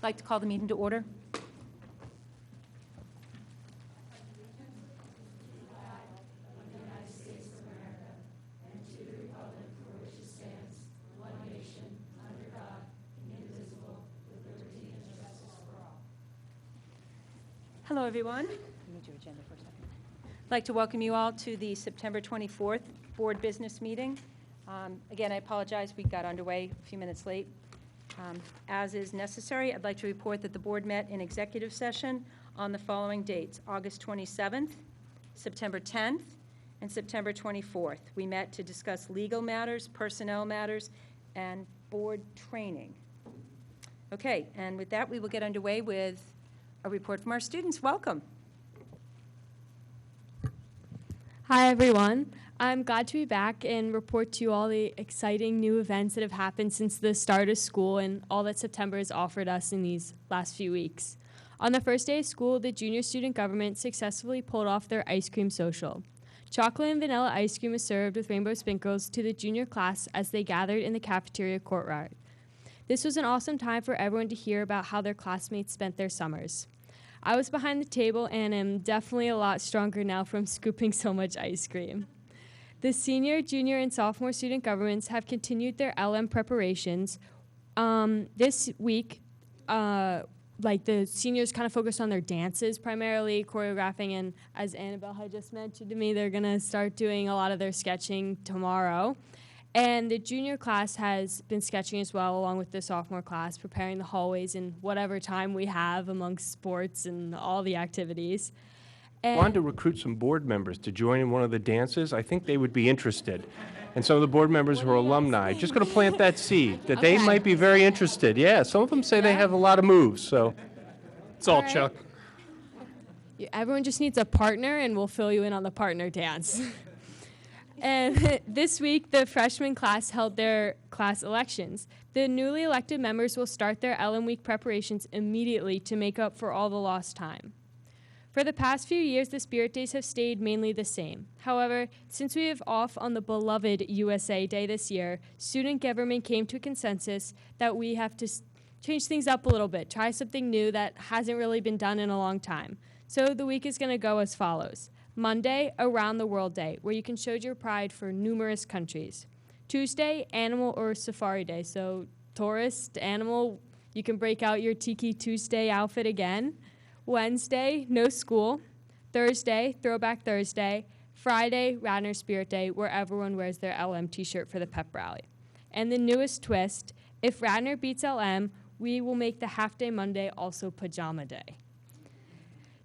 I'd like to call the meeting to order. Hello, everyone. I'd like to welcome you all to the September 24th Board Business Meeting. Again, I apologize, we got underway a few minutes late. As is necessary, I'd like to report that the Board met in executive session on the following dates: August 27th, September 10th, and September 24th. We met to discuss legal matters, personnel matters, and board training. Okay, and with that, we will get underway with a report from our students. Welcome. Hi, everyone. I'm glad to be back and report to you all the exciting new events that have happened since the start of school and all that September has offered us in these last few weeks. On the first day of school, the junior student government successfully pulled off their ice cream social. Chocolate and vanilla ice cream was served with rainbow sprinkles to the junior class as they gathered in the cafeteria courtyard. This was an awesome time for everyone to hear about how their classmates spent their summers. I was behind the table and am definitely a lot stronger now from scooping so much ice cream. The senior, junior, and sophomore student governments have continued their LM preparations. This week, the seniors kind of focused on their dances, primarily choreographing, and as Annabelle had just mentioned to me, they're going to start doing a lot of their sketching tomorrow. And the junior class has been sketching as well, along with the sophomore class, preparing the hallways in whatever time we have amongst sports and all the activities. I wanted to recruit some board members to join in one of the dances. I think they would be interested. And some of the board members who are alumni, just going to plant that seed, that they might be very interested. Yeah, some of them say they have a lot of moves, so. It's all right. Chuck. Everyone just needs a partner, and we'll fill you in on the partner dance. And this week, the freshman class held their class elections. The newly elected members will start their LM Week preparations immediately to make up for all the lost time. For the past few years, the Spirit Days have stayed mainly the same. However, since we have off on the beloved USA Day this year, student government came to a consensus that we have to change things up a little bit, try something new that hasn't really been done in a long time. So the week is going to go as follows. Monday, Around the World Day, where you can show your pride for numerous countries. Tuesday, Animal or Safari Day. So tourist, animal, you can break out your Tiki Tuesday outfit again. Wednesday, no school. Thursday, Throwback Thursday. Friday, Radnor Spirit Day, where everyone wears their LM t-shirt for the pep rally. And the newest twist, if Radnor beats LM, we will make the half-day Monday also Pajama Day.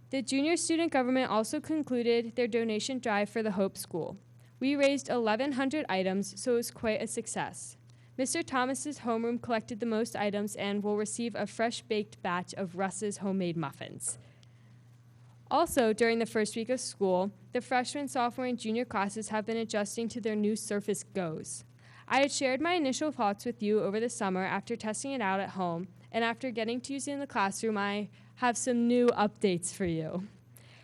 The junior student government also concluded their donation drive for the Hope School. We raised 1,100 items, so it was quite a success. Mr. Thomas's homeroom collected the most items and will receive a fresh-baked batch of Russ's homemade muffins. Also, during the first week of school, the freshman, sophomore, and junior classes have been adjusting to their new Surface Gos. I had shared my initial thoughts with you over the summer after testing it out at home, and after getting to use it in the classroom, I have some new updates for you.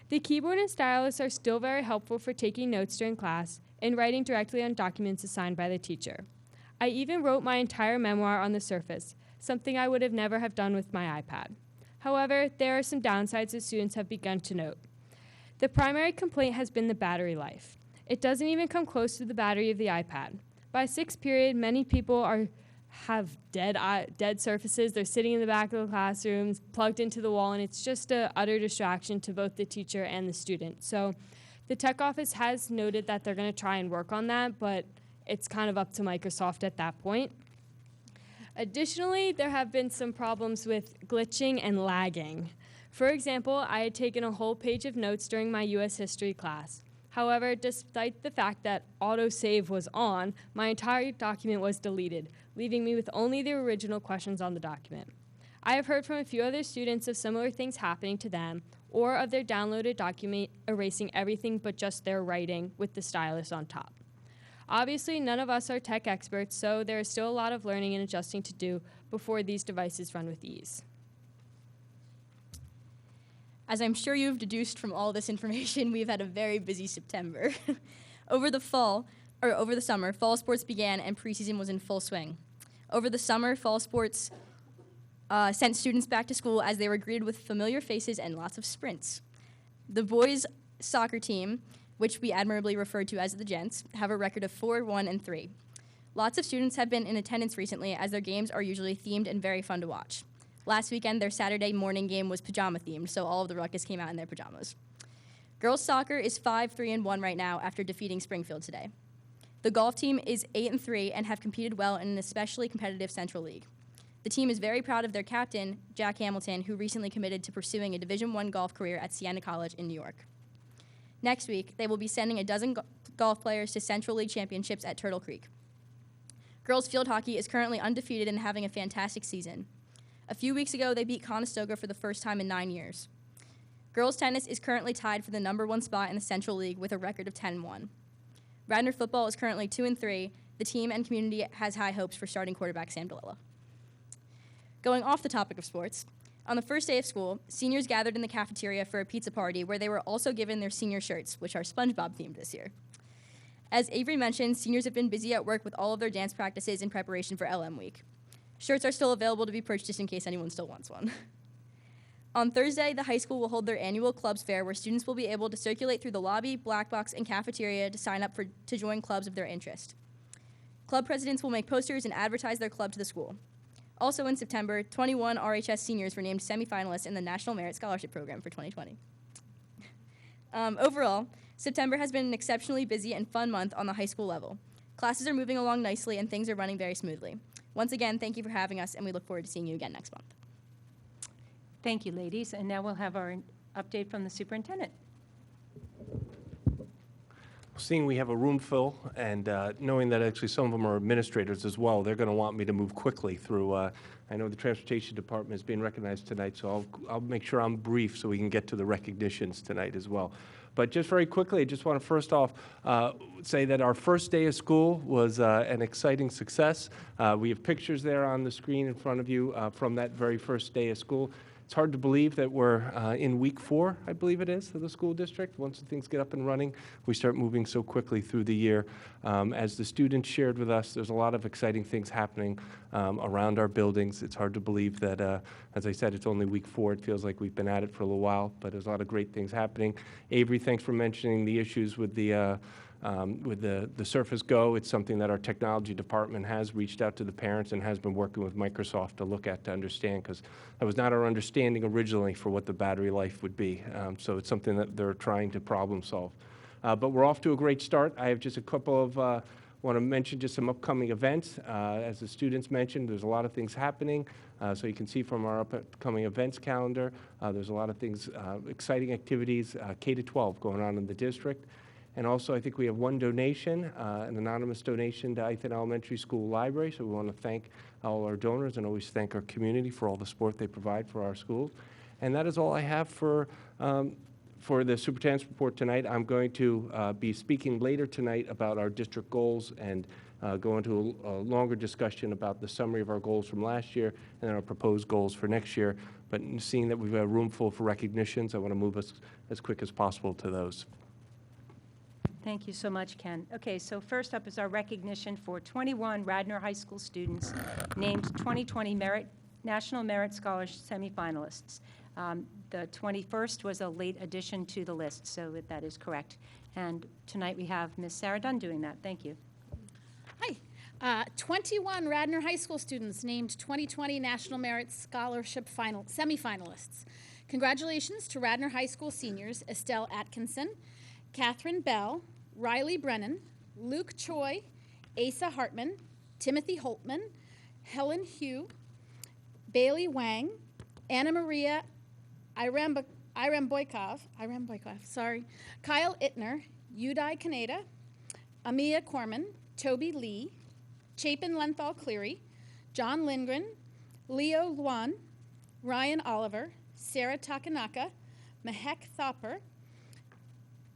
The keyboard and stylus are still very helpful for taking notes during class and writing directly on documents assigned by the teacher. I even wrote my entire memoir on the Surface, something I would have never have done with my iPad. However, there are some downsides that students have begun to note. The primary complaint has been the battery life. It doesn't even come close to the battery of the iPad. By sixth period, many people have dead surfaces. They're sitting in the back of the classrooms, plugged into the wall, and it's just an utter distraction to both the teacher and the student. So the tech office has noted that they're going to try and work on that, but it's kind of up to Microsoft at that point. Additionally, there have been some problems with glitching and lagging. For example, I had taken a whole page of notes during my U.S. history class. However, despite the fact that autosave was on, my entire document was deleted, leaving me with only the original questions on the document. I have heard from a few other students of similar things happening to them, or of their downloaded document erasing everything but just their writing with the stylus on top. Obviously, none of us are tech experts, so there is still a lot of learning and adjusting to do before these devices run with ease. As I'm sure you've deduced from all this information, we've had a very busy September. Over the summer, fall sports began and preseason was in full swing. Over the summer, fall sports sent students back to school as they were greeted with familiar faces and lots of sprints. The boys' soccer team, which we admirably refer to as the Gents, have a record of 4-1-3. Lots of students have been in attendance recently as their games are usually themed and very fun to watch. Last weekend, their Saturday morning game was pajama-themed, so all of the ruckus came out in their pajamas. Girls soccer is 5-3-1 right now after defeating Springfield today. The golf team is 8-3 and have competed well in an especially competitive Central League. The team is very proud of their captain, Jack Hamilton, who recently committed to pursuing a Division I golf career at Siena College in New York. Next week, they will be sending a dozen golf players to Central League championships at Turtle Creek. Girls field hockey is currently undefeated and having a fantastic season. A few weeks ago, they beat Conestoga for the first time in 9 years. Girls tennis is currently tied for the #1 spot in the Central League with a record of 10-1. Radnor football is currently 2-3. The team and community has high hopes for starting quarterback Sam DeLilla. Going off the topic of sports, on the first day of school, seniors gathered in the cafeteria for a pizza party where they were also given their senior shirts, which are SpongeBob themed this year. As Avery mentioned, seniors have been busy at work with all of their dance practices in preparation for LM Week. Shirts are still available to be purchased in case anyone still wants one. On Thursday, the high school will hold their annual clubs fair where students will be able to circulate through the lobby, black box, and cafeteria to sign up to join clubs of their interest. Club presidents will make posters and advertise their club to the school. Also in September, 21 RHS seniors were named semifinalists in the National Merit Scholarship Program for 2020. Overall, September has been an exceptionally busy and fun month on the high school level. Classes are moving along nicely and things are running very smoothly. Once again, thank you for having us, and we look forward to seeing you again next month. Thank you, ladies. And now we'll have our update from the superintendent. Seeing we have a room full, and knowing that actually some of them are administrators as well, they're going to want me to move quickly through. I know the Transportation Department is being recognized tonight, so I'll make sure I'm brief so we can get to the recognitions tonight as well. But just very quickly, I just want to first off say that our first day of school was an exciting success. We have pictures there on the screen in front of you from that very first day of school. It's hard to believe that we're in week 4, I believe it is, of the school district. Once things get up and running, we start moving so quickly through the year. As the students shared with us, there's a lot of exciting things happening around our buildings. It's hard to believe that, as I said, it's only week 4. It feels like we've been at it for a little while, but there's a lot of great things happening. Avery, thanks for mentioning the issues with the Surface Go. It's something that our technology department has reached out to the parents and has been working with Microsoft to look at, to understand, because that was not our understanding originally for what the battery life would be. So it's something that they're trying to problem solve. But we're off to a great start. I have just a couple of, want to mention just some upcoming events. As the students mentioned, there's a lot of things happening. So you can see from our upcoming events calendar, there's a lot of things, exciting activities, K-12 going on in the district. And also, I think we have one donation, an anonymous donation to Ithan Elementary School Library. So we want to thank all our donors and always thank our community for all the support they provide for our schools. And that is all I have for the superintendent's report tonight. I'm going to be speaking later tonight about our district goals and go into a longer discussion about the summary of our goals from last year and our proposed goals for next year. But seeing that we've got a room full for recognitions, I want to move us as quick as possible to those. Thank you so much, Ken. Okay, so first up is our recognition for 21 Radnor High School students named 2020 National Merit Scholarship semifinalists. The 21st was a late addition to the list, so that is correct. And tonight we have Ms. Sarah Dunn doing that. Thank you. Hi. 21 Radnor High School students named 2020 National Merit Scholarship semifinalists. Congratulations to Radnor High School seniors Estelle Atkinson, Catherine Bell, Riley Brennan, Luke Choi, Asa Hartman, Timothy Holtman, Helen Hugh, Bailey Wang, Anna Maria Iremboykov, Kyle Ittner, Udai Kaneda, Amia Corman, Toby Lee, Chapin Lenthal Cleary, John Lindgren, Leo Luan, Ryan Oliver, Sarah Takanaka, Mehek Thopper,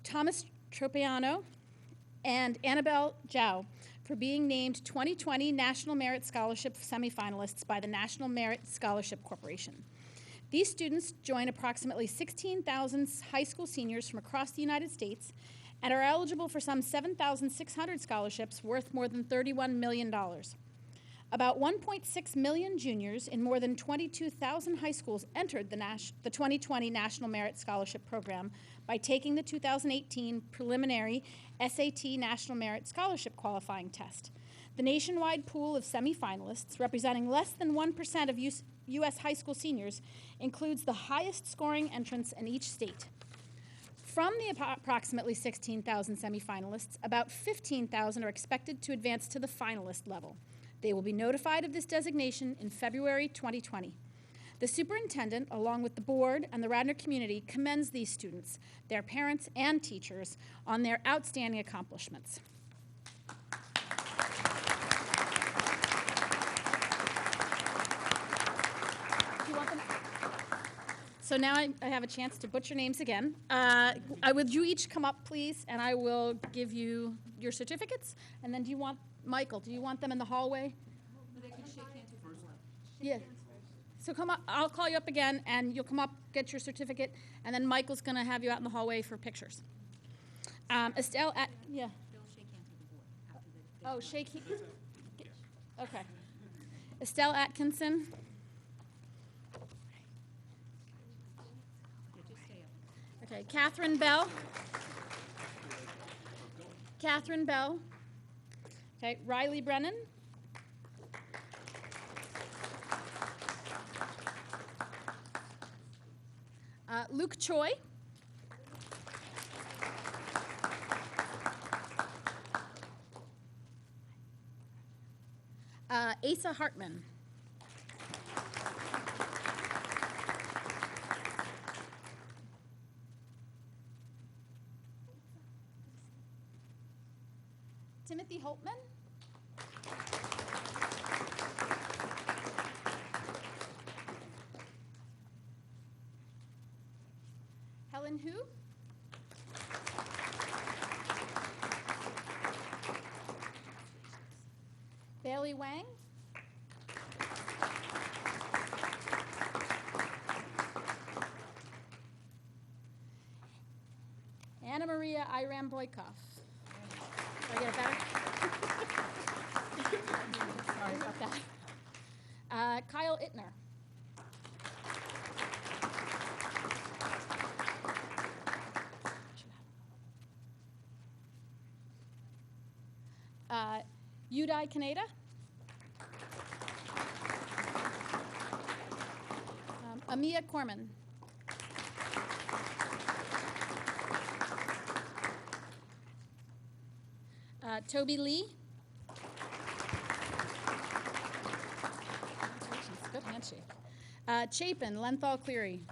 Thomas Tropiano, and Annabelle Zhao for being named 2020 National Merit Scholarship semifinalists by the National Merit Scholarship Corporation. These students join approximately 16,000 high school seniors from across the United States and are eligible for some 7,600 scholarships worth more than $31 million. About 1.6 million juniors in more than 22,000 high schools entered the 2020 National Merit Scholarship Program by taking the 2018 preliminary SAT National Merit Scholarship qualifying test. The nationwide pool of semifinalists, representing less than 1% of U.S. high school seniors, includes the highest scoring entrants in each state. From the approximately 16,000 semifinalists, about 15,000 are expected to advance to the finalist level. They will be notified of this designation in February 2020. The superintendent, along with the board and the Radnor community, commends these students, their parents, and teachers on their outstanding accomplishments. So now I have a chance to butcher names again. Would you each come up, please, and I will give you your certificates. And then Michael, do you want them in the hallway? They can shake hands first. Yeah. So come up, I'll call you up again, and you'll come up, get your certificate, and then Michael's going to have you out in the hallway for pictures. Estelle, yeah. They'll shake hands with the board after the. Oh, shake hands. Okay. Estelle Atkinson. Okay, Catherine Bell. Catherine Bell. Okay, Riley Brennan. Luke Choi. Asa Hartman. Timothy Holtman. Helen Hu. Bailey Wang. Anna Maria Iram Boykov. Did I get it better? Sorry about that. Kyle Ittner. Udai Kaneda. Amia Corman. Toby Lee. Good handshake. Chapin Lenthal Cleary.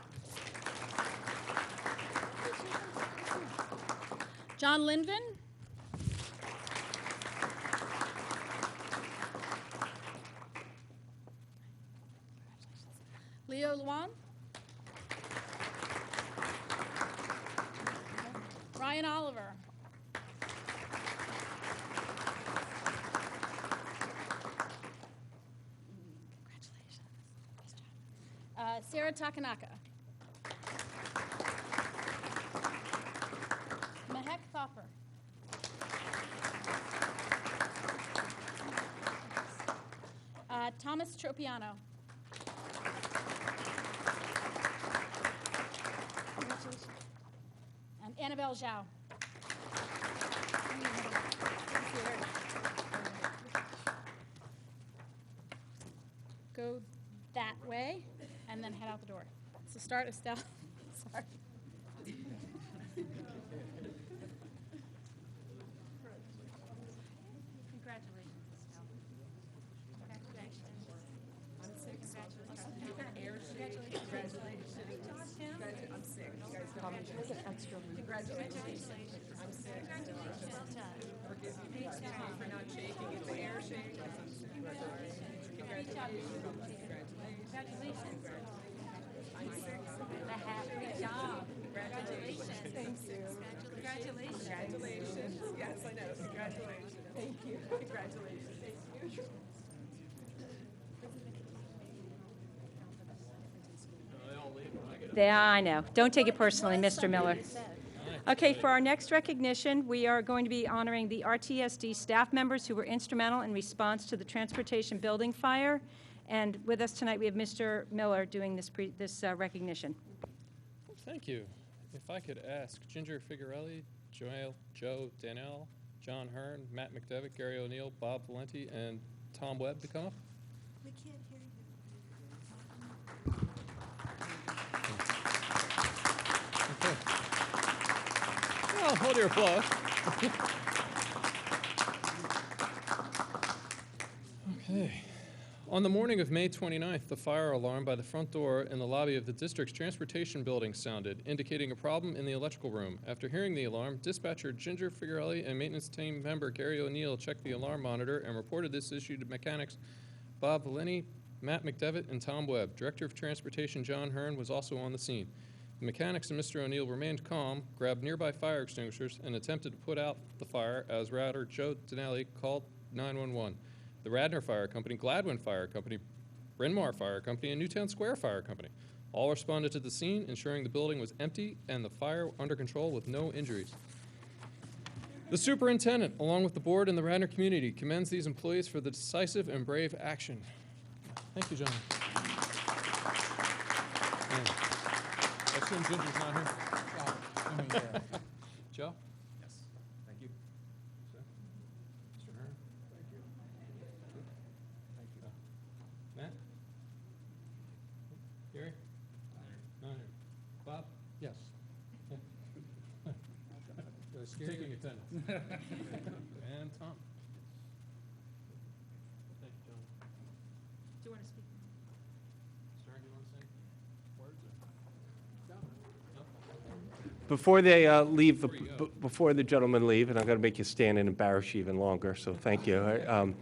John Lindgren. Leo Luan. Ryan Oliver. Sarah Takanaka. Mehek Thopper. Thomas Tropiano. And Annabelle Zhao. Go that way. And then head out the door. So start, Estelle. Sorry. Congratulations, Estelle. Congratulations. I'm sick. Congratulations. I'm sick. Congratulations. I'm sick. Forgive me for not shaking. It's the air shake. Congratulations. I'm sick. Good job. Congratulations. Thank you. Congratulations. Congratulations. Yes, I know. Congratulations. Thank you. Congratulations. Thank you. Yeah, I know. Don't take it personally, Mr. Miller. Okay, for our next recognition, we are going to be honoring the RTSD staff members who were instrumental in response to the transportation building fire. And with us tonight, we have Mr. Miller doing this recognition. Thank you. If I could ask Ginger Figuarelli, Joe Danell, John Hearn, Matt McDevitt, Gary O'Neill, Bob Valenti, and Tom Webb to come up. We can't hear you. Okay. Well, hold your applause. Okay. On the morning of May 29th, the fire alarm by the front door in the lobby of the district's transportation building sounded, indicating a problem in the electrical room. After hearing the alarm, dispatcher Ginger Figuarelli and maintenance team member Gary O'Neill checked the alarm monitor and reported this issue to mechanics Bob Valenti, Matt McDevitt, and Tom Webb. Director of Transportation John Hearn was also on the scene. The mechanics and Mr. O'Neill remained calm, grabbed nearby fire extinguishers, and attempted to put out the fire as Router Joe Denelli called 911. The Radnor Fire Company, Gladwin Fire Company, Bryn Mawr Fire Company, and Newtown Square Fire Company all responded to the scene, ensuring the building was empty and the fire under control with no injuries. The superintendent, along with the board and the Radnor community, commends these employees for the decisive and brave action. Thank you, John. I assume Ginger's not here. Joe? Yes. Thank you. Sir? Mr. Hearn? Thank you. Thank you. Matt? Gary? Not here. Bob? Yes. Taking attendance. And Tom? Thank you, John. Do you want to speak? Sir, do you want to say words? Before they leave, before the gentlemen leave, and I'm going to make you stand and embarrass you even longer, so thank you.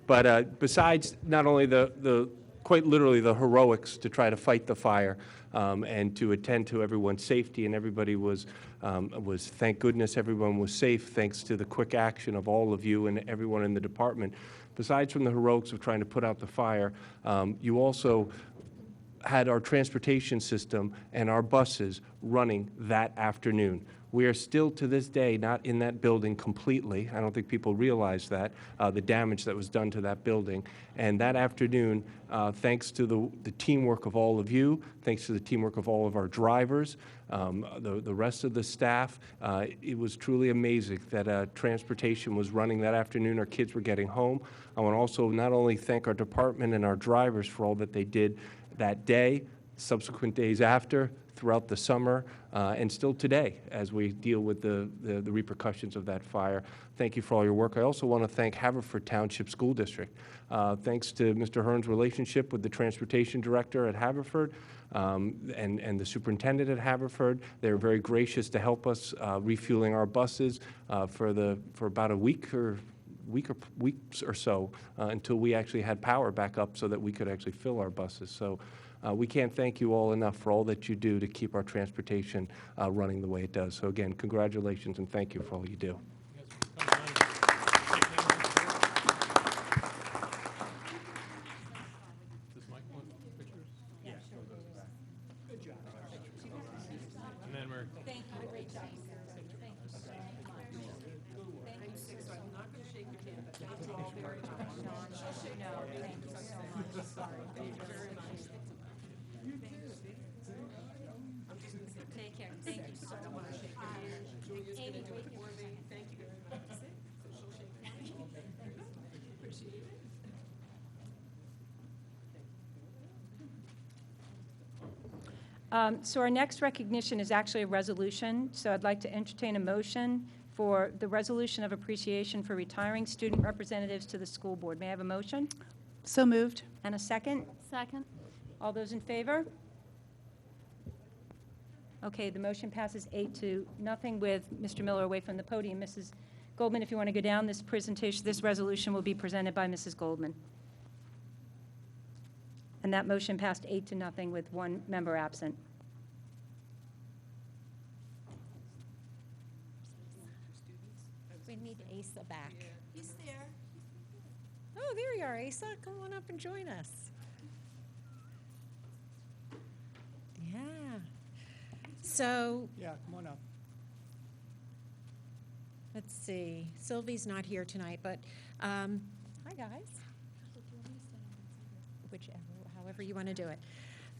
But besides not only the quite literally the heroics to try to fight the fire and to attend to everyone's safety, and everybody was, thank goodness everyone was safe thanks to the quick action of all of you and everyone in the department. Besides from the heroics of trying to put out the fire, you also had our transportation system and our buses running that afternoon. We are still to this day not in that building completely. I don't think people realize that, the damage that was done to that building. And that afternoon, thanks to the teamwork of all of you, thanks to the teamwork of all of our drivers, the rest of the staff, it was truly amazing that transportation was running that afternoon. Our kids were getting home. I want to also not only thank our department and our drivers for all that they did that day, subsequent days after, throughout the summer, and still today as we deal with the repercussions of that fire. Thank you for all your work. I also want to thank Haverford Township School District. Thanks to Mr. Hearn's relationship with the transportation director at Haverford and the superintendent at Haverford, they were very gracious to help us refueling our buses for about a weeks or so until we actually had power back up so that we could actually fill our buses. So we can't thank you all enough for all that you do to keep our transportation running the way it does. So again, congratulations and thank you for all you do. Take care. Thank you so much. Amy, wait here for a second. Thank you. So our next recognition is actually a resolution. So I'd like to entertain a motion for the resolution of appreciation for retiring student representatives to the school board. May I have a motion? So moved. And a second? Second. All those in favor? Okay, the motion passes 8-0 with Mr. Miller away from the podium. Mrs. Goldman, if you want to go down, this resolution will be presented by Mrs. Goldman. And that motion passed 8-0 with one member absent. We need Asa back. He's there. Oh, there you are, Asa. Come on up and join us. Yeah. So, Yeah, come on up. Let's see, Sylvie's not here tonight, but, hi, guys. Whichever, however you want to do it.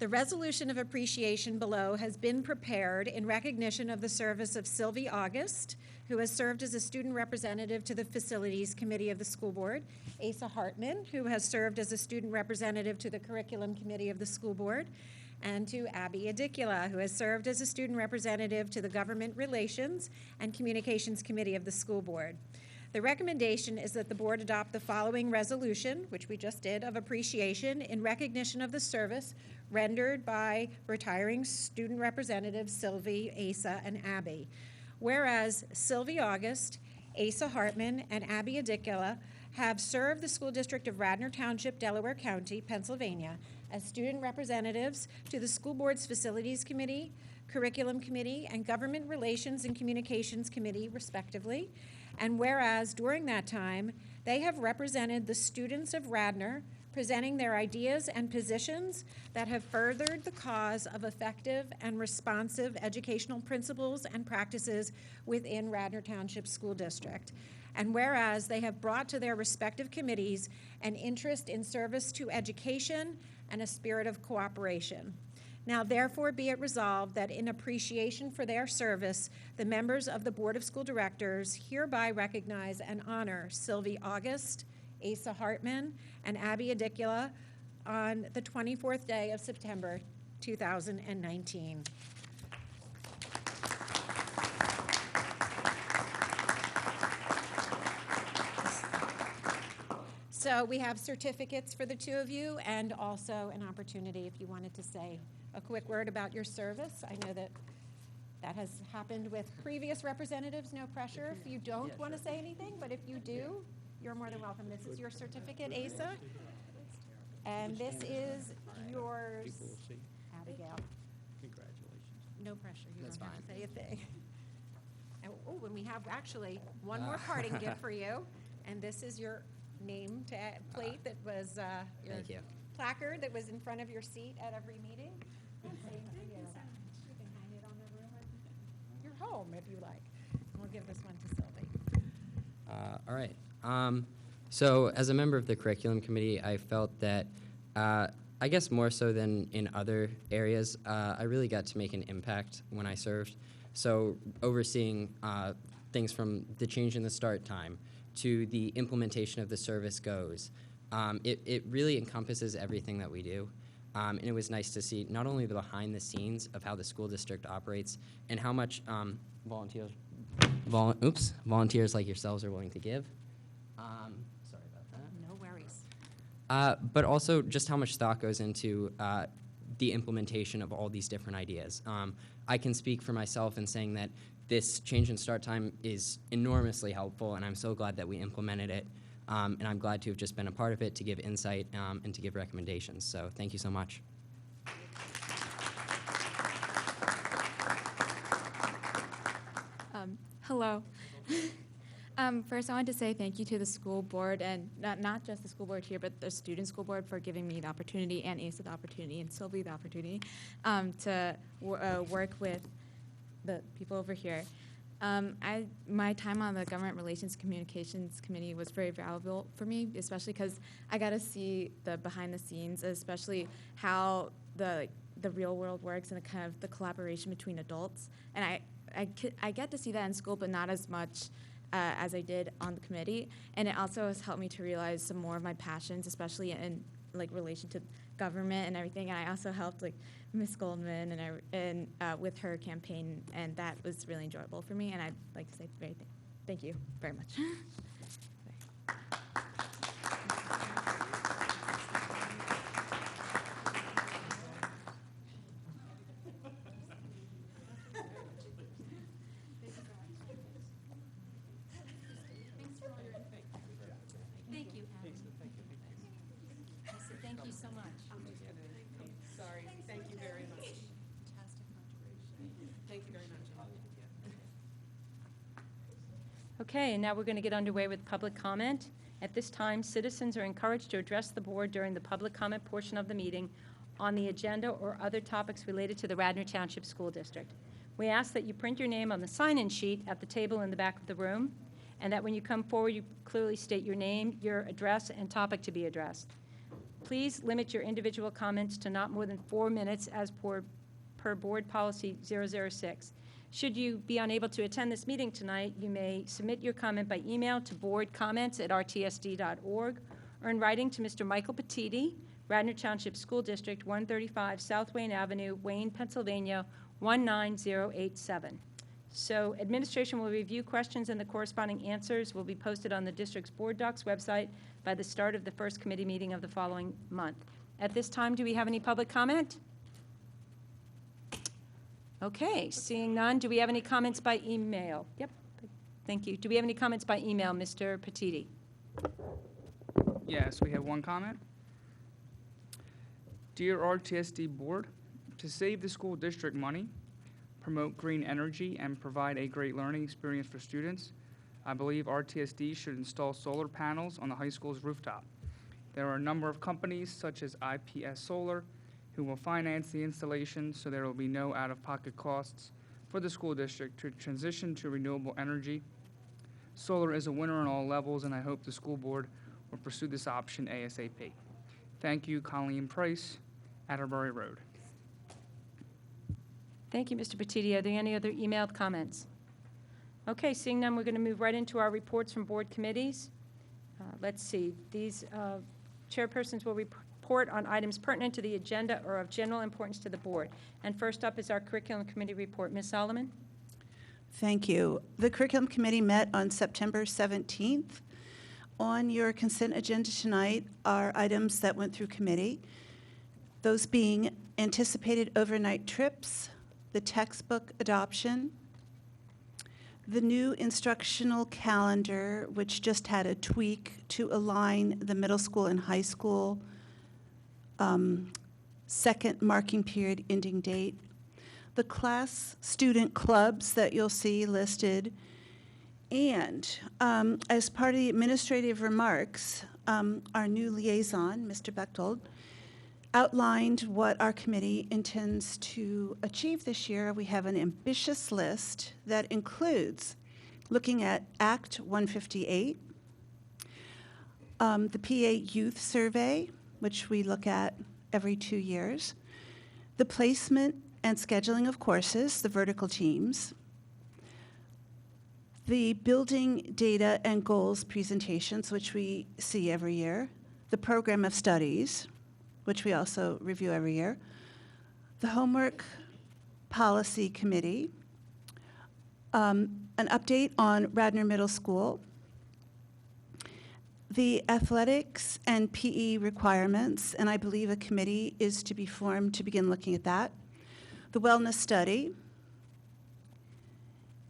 The resolution of appreciation below has been prepared in recognition of the service of Sylvie August, who has served as a student representative to the Facilities Committee of the School Board, Asa Hartman, who has served as a student representative to the Curriculum Committee of the School Board, and to Abby Adicula, who has served as a student representative to the Government Relations and Communications Committee of the School Board. The recommendation is that the board adopt the following resolution, which we just did, of appreciation in recognition of the service rendered by retiring student representatives Sylvie, Asa, and Abby. Whereas Sylvie August, Asa Hartman, and Abby Adicula have served the school district of Radnor Township, Delaware County, Pennsylvania, as student representatives to the school board's Facilities Committee, Curriculum Committee, and Government Relations and Communications Committee, respectively. And whereas during that time, they have represented the students of Radnor, presenting their ideas and positions that have furthered the cause of effective and responsive educational principles and practices within Radnor Township School District. And whereas they have brought to their respective committees an interest in service to education and a spirit of cooperation. Now, therefore, be it resolved that in appreciation for their service, the members of the Board of School Directors hereby recognize and honor Sylvie August, Asa Hartman, and Abby Adicula on the 24th day of September, 2019. So we have certificates for the two of you and also an opportunity if you wanted to say a quick word about your service. I know that that has happened with previous representatives, no pressure if you don't want to say anything, but if you do, you're more than welcome. This is your certificate, Asa, and this is yours, Abigail. Congratulations. No pressure, you don't have to say a thing. Oh, and we have actually one more parting gift for you, and this is your name plate that was your Thank you. placard that was in front of your seat at every meeting. Same for you. You can hang it on the room of your home if you like. And we'll give this one to Sylvie. All right. So as a member of the curriculum committee, I felt that, I guess more so than in other areas, I really got to make an impact when I served. So overseeing things from the change in the start time to the implementation of the service goes, it really encompasses everything that we do. And it was nice to see not only the behind the scenes of how the school district operates and how much volunteers like yourselves are willing to give. Sorry about that. No worries. But also just how much thought goes into the implementation of all these different ideas. I can speak for myself in saying that this change in start time is enormously helpful, and I'm so glad that we implemented it. And I'm glad to have just been a part of it to give insight and to give recommendations. So thank you so much. Hello. First, I want to say thank you to the school board, and not just the school board here, but the student school board for giving me the opportunity, and Asa the opportunity, and Sylvie the opportunity to work with the people over here. My time on the Government Relations Communications Committee was very valuable for me, especially because I got to see the behind the scenes, especially how the real world works and kind of the collaboration between adults. And I get to see that in school, but not as much as I did on the committee. And it also has helped me to realize some more of my passions, especially in like relation to government and everything. And I also helped like Miss Goldman and with her campaign, and that was really enjoyable for me. And I'd like to say thank you very much. Thank you, Abby. Thank you so much. Sorry, thank you very much. Fantastic contribution. Thank you very much. Okay, and now we're going to get underway with public comment. At this time, citizens are encouraged to address the board during the public comment portion of the meeting on the agenda or other topics related to the Radnor Township School District. We ask that you print your name on the sign-in sheet at the table in the back of the room. and that when you come forward, you clearly state your name, your address, and topic to be addressed. Please limit your individual comments to not more than 4 minutes as per Board Policy 006. Should you be unable to attend this meeting tonight, you may submit your comment by email to boardcomments@rtsd.org or in writing to Mr. Michael Petiti, Radnor Township School District, 135 South Wayne Avenue, Wayne, Pennsylvania, 19087. So administration will review questions and the corresponding answers will be posted on the district's board docs website by the start of the first committee meeting of the following month. At this time, do we have any public comment? Okay, seeing none, do we have any comments by email? Yep, thank you. Do we have any comments by email, Mr. Petiti? Yes, we have one comment. Dear RTSD Board, to save the school district money, promote green energy, and provide a great learning experience for students, I believe RTSD should install solar panels on the high school's rooftop. There are a number of companies, such as IPS Solar, who will finance the installation, so there will be no out-of-pocket costs for the school district to transition to renewable energy. Solar is a winner on all levels, and I hope the school board will pursue this option ASAP. Thank you, Colleen Price, Atterbury Road. Thank you, Mr. Petiti. Are there any other emailed comments? Okay, seeing none, we're going to move right into our reports from board committees. Let's see. These chairpersons will report on items pertinent to the agenda or of general importance to the board. And first up is our curriculum committee report. Ms. Solomon? Thank you. The curriculum committee met on September 17th. On your consent agenda tonight are items that went through committee, those being anticipated overnight trips, the textbook adoption, the new instructional calendar, which just had a tweak to align the middle school and high school second marking period ending date, the class student clubs that you'll see listed, and as part of the administrative remarks, our new liaison, Mr. Bechtold, outlined what our committee intends to achieve this year. We have an ambitious list that includes looking at Act 158, the PA Youth Survey, which we look at every 2 years, the placement and scheduling of courses, the vertical teams, the building data and goals presentations, which we see every year, the program of studies, which we also review every year, the homework policy committee, an update on Radnor Middle School, the athletics and PE requirements, and I believe a committee is to be formed to begin looking at that. The wellness study.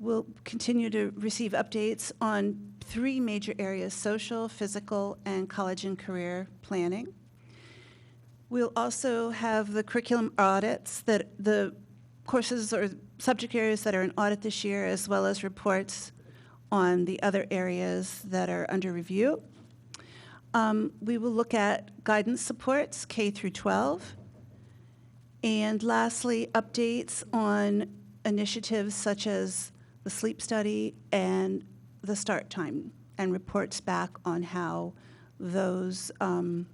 We'll continue to receive updates on 3 major areas: social, physical, and college and career planning. We'll also have the curriculum audits, that the courses or subject areas that are in audit this year, as well as reports on the other areas that are under review. We will look at guidance supports, K through 12. And lastly, updates on initiatives such as the sleep study and the start time, and reports back on how those, or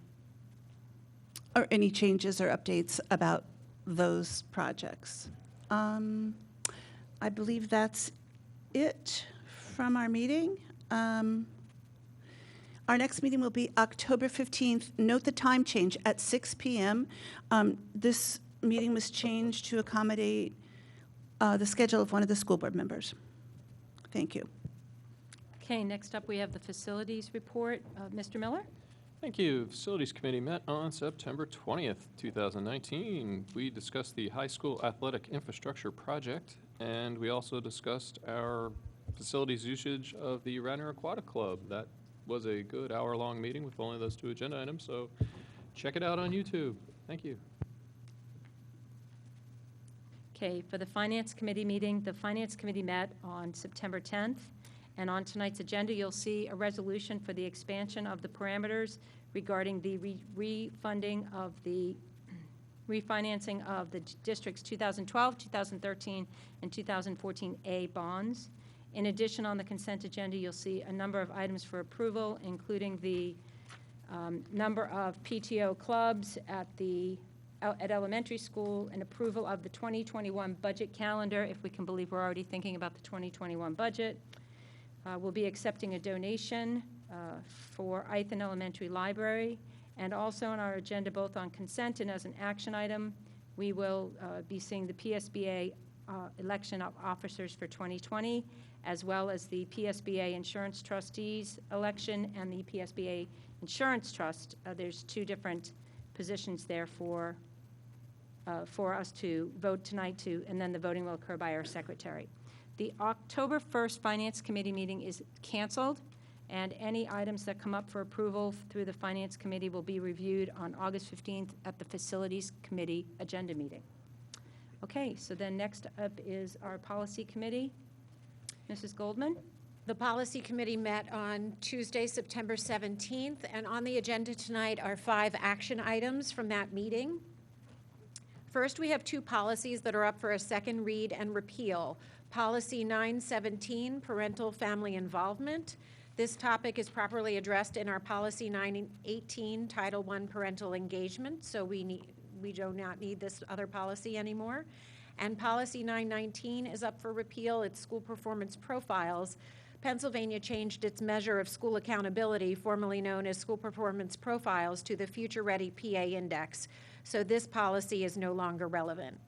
any changes or updates about those projects. I believe that's it from our meeting. Our next meeting will be October 15th. Note the time change at 6 p.m. This meeting was changed to accommodate the schedule of one of the school board members. Thank you. Okay, next up we have the facilities report. Mr. Miller? Thank you. Facilities Committee met on September 20th, 2019. We discussed the high school athletic infrastructure project, and we also discussed our facilities usage of the Radnor Aquatic Club. That was a good hour-long meeting with only those 2 agenda items, so check it out on YouTube. Thank you. Okay, for the Finance Committee meeting, the Finance Committee met on September 10th, and on tonight's agenda, you'll see a resolution for the expansion of the parameters regarding the refinancing of the district's 2012, 2013, and 2014 A bonds. In addition, on the consent agenda, you'll see a number of items for approval, including the number of PTO clubs at elementary school, and approval of the 2021 budget calendar, if we can believe we're already thinking about the 2021 budget. We'll be accepting a donation for Ithan Elementary Library, and also on our agenda, both on consent and as an action item, we will be seeing the PSBA election of officers for 2020, as well as the PSBA Insurance Trustees election and the PSBA Insurance Trust. There's two different positions there for us to vote tonight and then the voting will occur by our secretary. The October 1st Finance Committee meeting is canceled, and any items that come up for approval through the Finance Committee will be reviewed on August 15th at the Facilities Committee agenda meeting. Okay, so then next up is our Policy Committee. Mrs. Goldman? The Policy Committee met on Tuesday, September 17th, and on the agenda tonight are 5 action items from that meeting. First, we have 2 policies that are up for a second read and repeal. Policy 917, Parental Family Involvement. This topic is properly addressed in our Policy 918, Title I, Parental Engagement, so we do not need this other policy anymore. And Policy 919 is up for repeal. It's School Performance Profiles. Pennsylvania changed its measure of school accountability, formerly known as School Performance Profiles, to the Future Ready PA Index. So this policy is no longer relevant.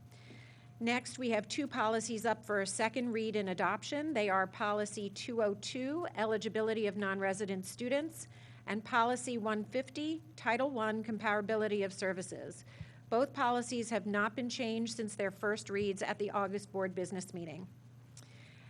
Next, we have 2 policies up for a second read and adoption. They are Policy 202, Eligibility of Non-Resident Students, and Policy 150, Title I, Comparability of Services. Both policies have not been changed since their first reads at the August board business meeting.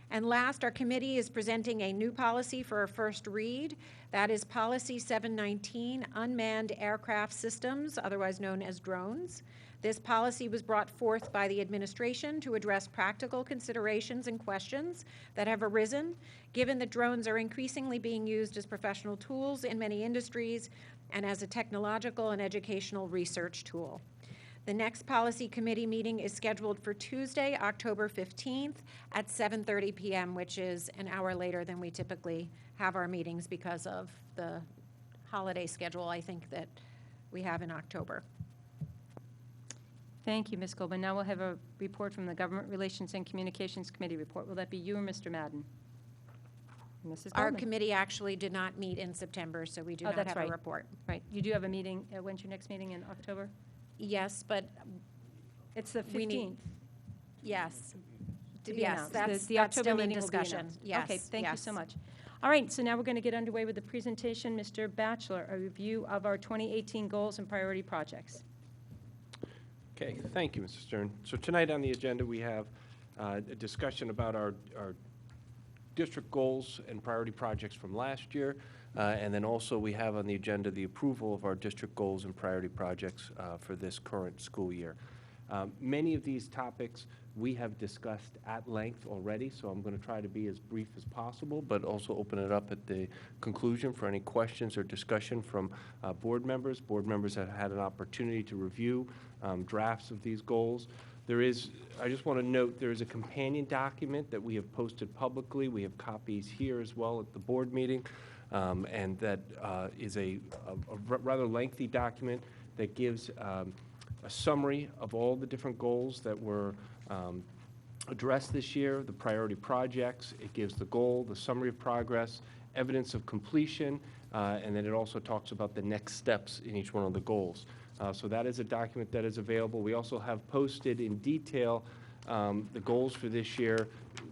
And last, our committee is presenting a new policy for our first read. That is Policy 719, Unmanned Aircraft Systems, otherwise known as drones. This policy was brought forth by the administration to address practical considerations and questions that have arisen, given that drones are increasingly being used as professional tools in many industries and as a technological and educational research tool. The next Policy Committee meeting is scheduled for Tuesday, October 15th at 7:30 p.m., which is an hour later than we typically have our meetings because of the holiday schedule, I think, that we have in October. Thank you, Ms. Goldman. Now we'll have a report from the Government Relations and Communications Committee report. Will that be you or Mr. Madden? Mrs. Goldman. Our committee actually did not meet in September, so we do not have a report. Right. You do have a meeting. When's your next meeting in October? Yes, but it's the 15th. Yes. To be yes, announced. The that's October still in meeting discussion. Will be Yes. Okay, thank you so much. All right, so now we're going to get underway with the presentation. Mr. Batchelor, a review of our 2018 goals and priority projects. Okay, thank you, Mrs. Stern. So tonight on the agenda, we have a discussion about our district goals and priority projects from last year. And then also we have on the agenda the approval of our district goals and priority projects for this current school year. Many of these topics we have discussed at length already, so I'm going to try to be as brief as possible, but also open it up at the conclusion for any questions or discussion from board members. Board members have had an opportunity to review drafts of these goals. I just want to note, there is a companion document that we have posted publicly. We have copies here as well at the board meeting. And that is a rather lengthy document that gives a summary of all the different goals that were addressed this year, the priority projects. It gives the goal, the summary of progress, evidence of completion, and then it also talks about the next steps in each one of the goals. So that is a document that is available. We also have posted in detail the goals for this year,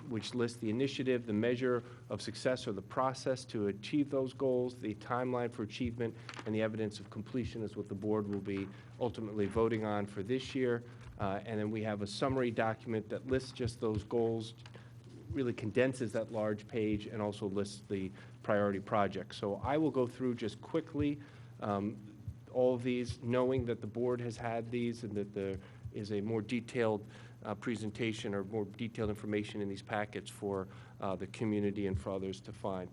which lists the initiative, the measure of success or the process to achieve those goals, the timeline for achievement, and the evidence of completion is what the board will be ultimately voting on for this year. And then we have a summary document that lists just those goals, really condenses that large page, and also lists the priority projects. So I will go through just quickly all of these, knowing that the board has had these and that there is a more detailed presentation or more detailed information in these packets for the community and for others to find.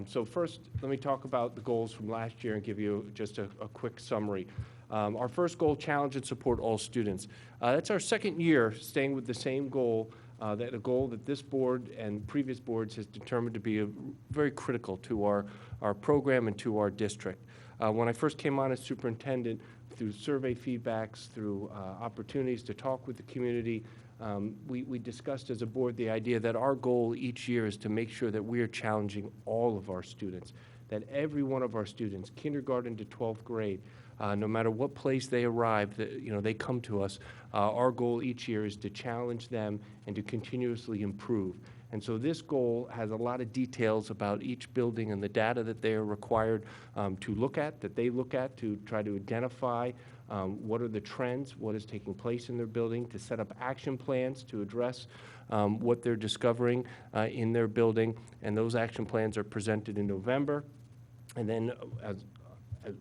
So first, let me talk about the goals from last year and give you just a quick summary. Our first goal, challenge and support all students. That's our second year staying with the same goal that a goal that this board and previous boards has determined to be very critical to our program and to our district. When I first came on as superintendent, through survey feedbacks, through opportunities to talk with the community, we discussed as a board the idea that our goal each year is to make sure that we are challenging all of our students, that every one of our students, kindergarten to 12th grade, no matter what place they arrive, they come to us. Our goal each year is to challenge them and to continuously improve. And so this goal has a lot of details about each building and the data that they are required to look at, that they look at to try to identify what are the trends, what is taking place in their building, to set up action plans to address what they're discovering in their building. And those action plans are presented in November. And then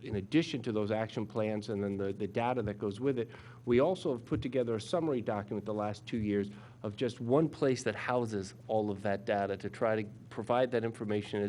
in addition to those action plans and then the data that goes with it, we also have put together a summary document the last 2 years of just one place that houses all of that data to try to provide that information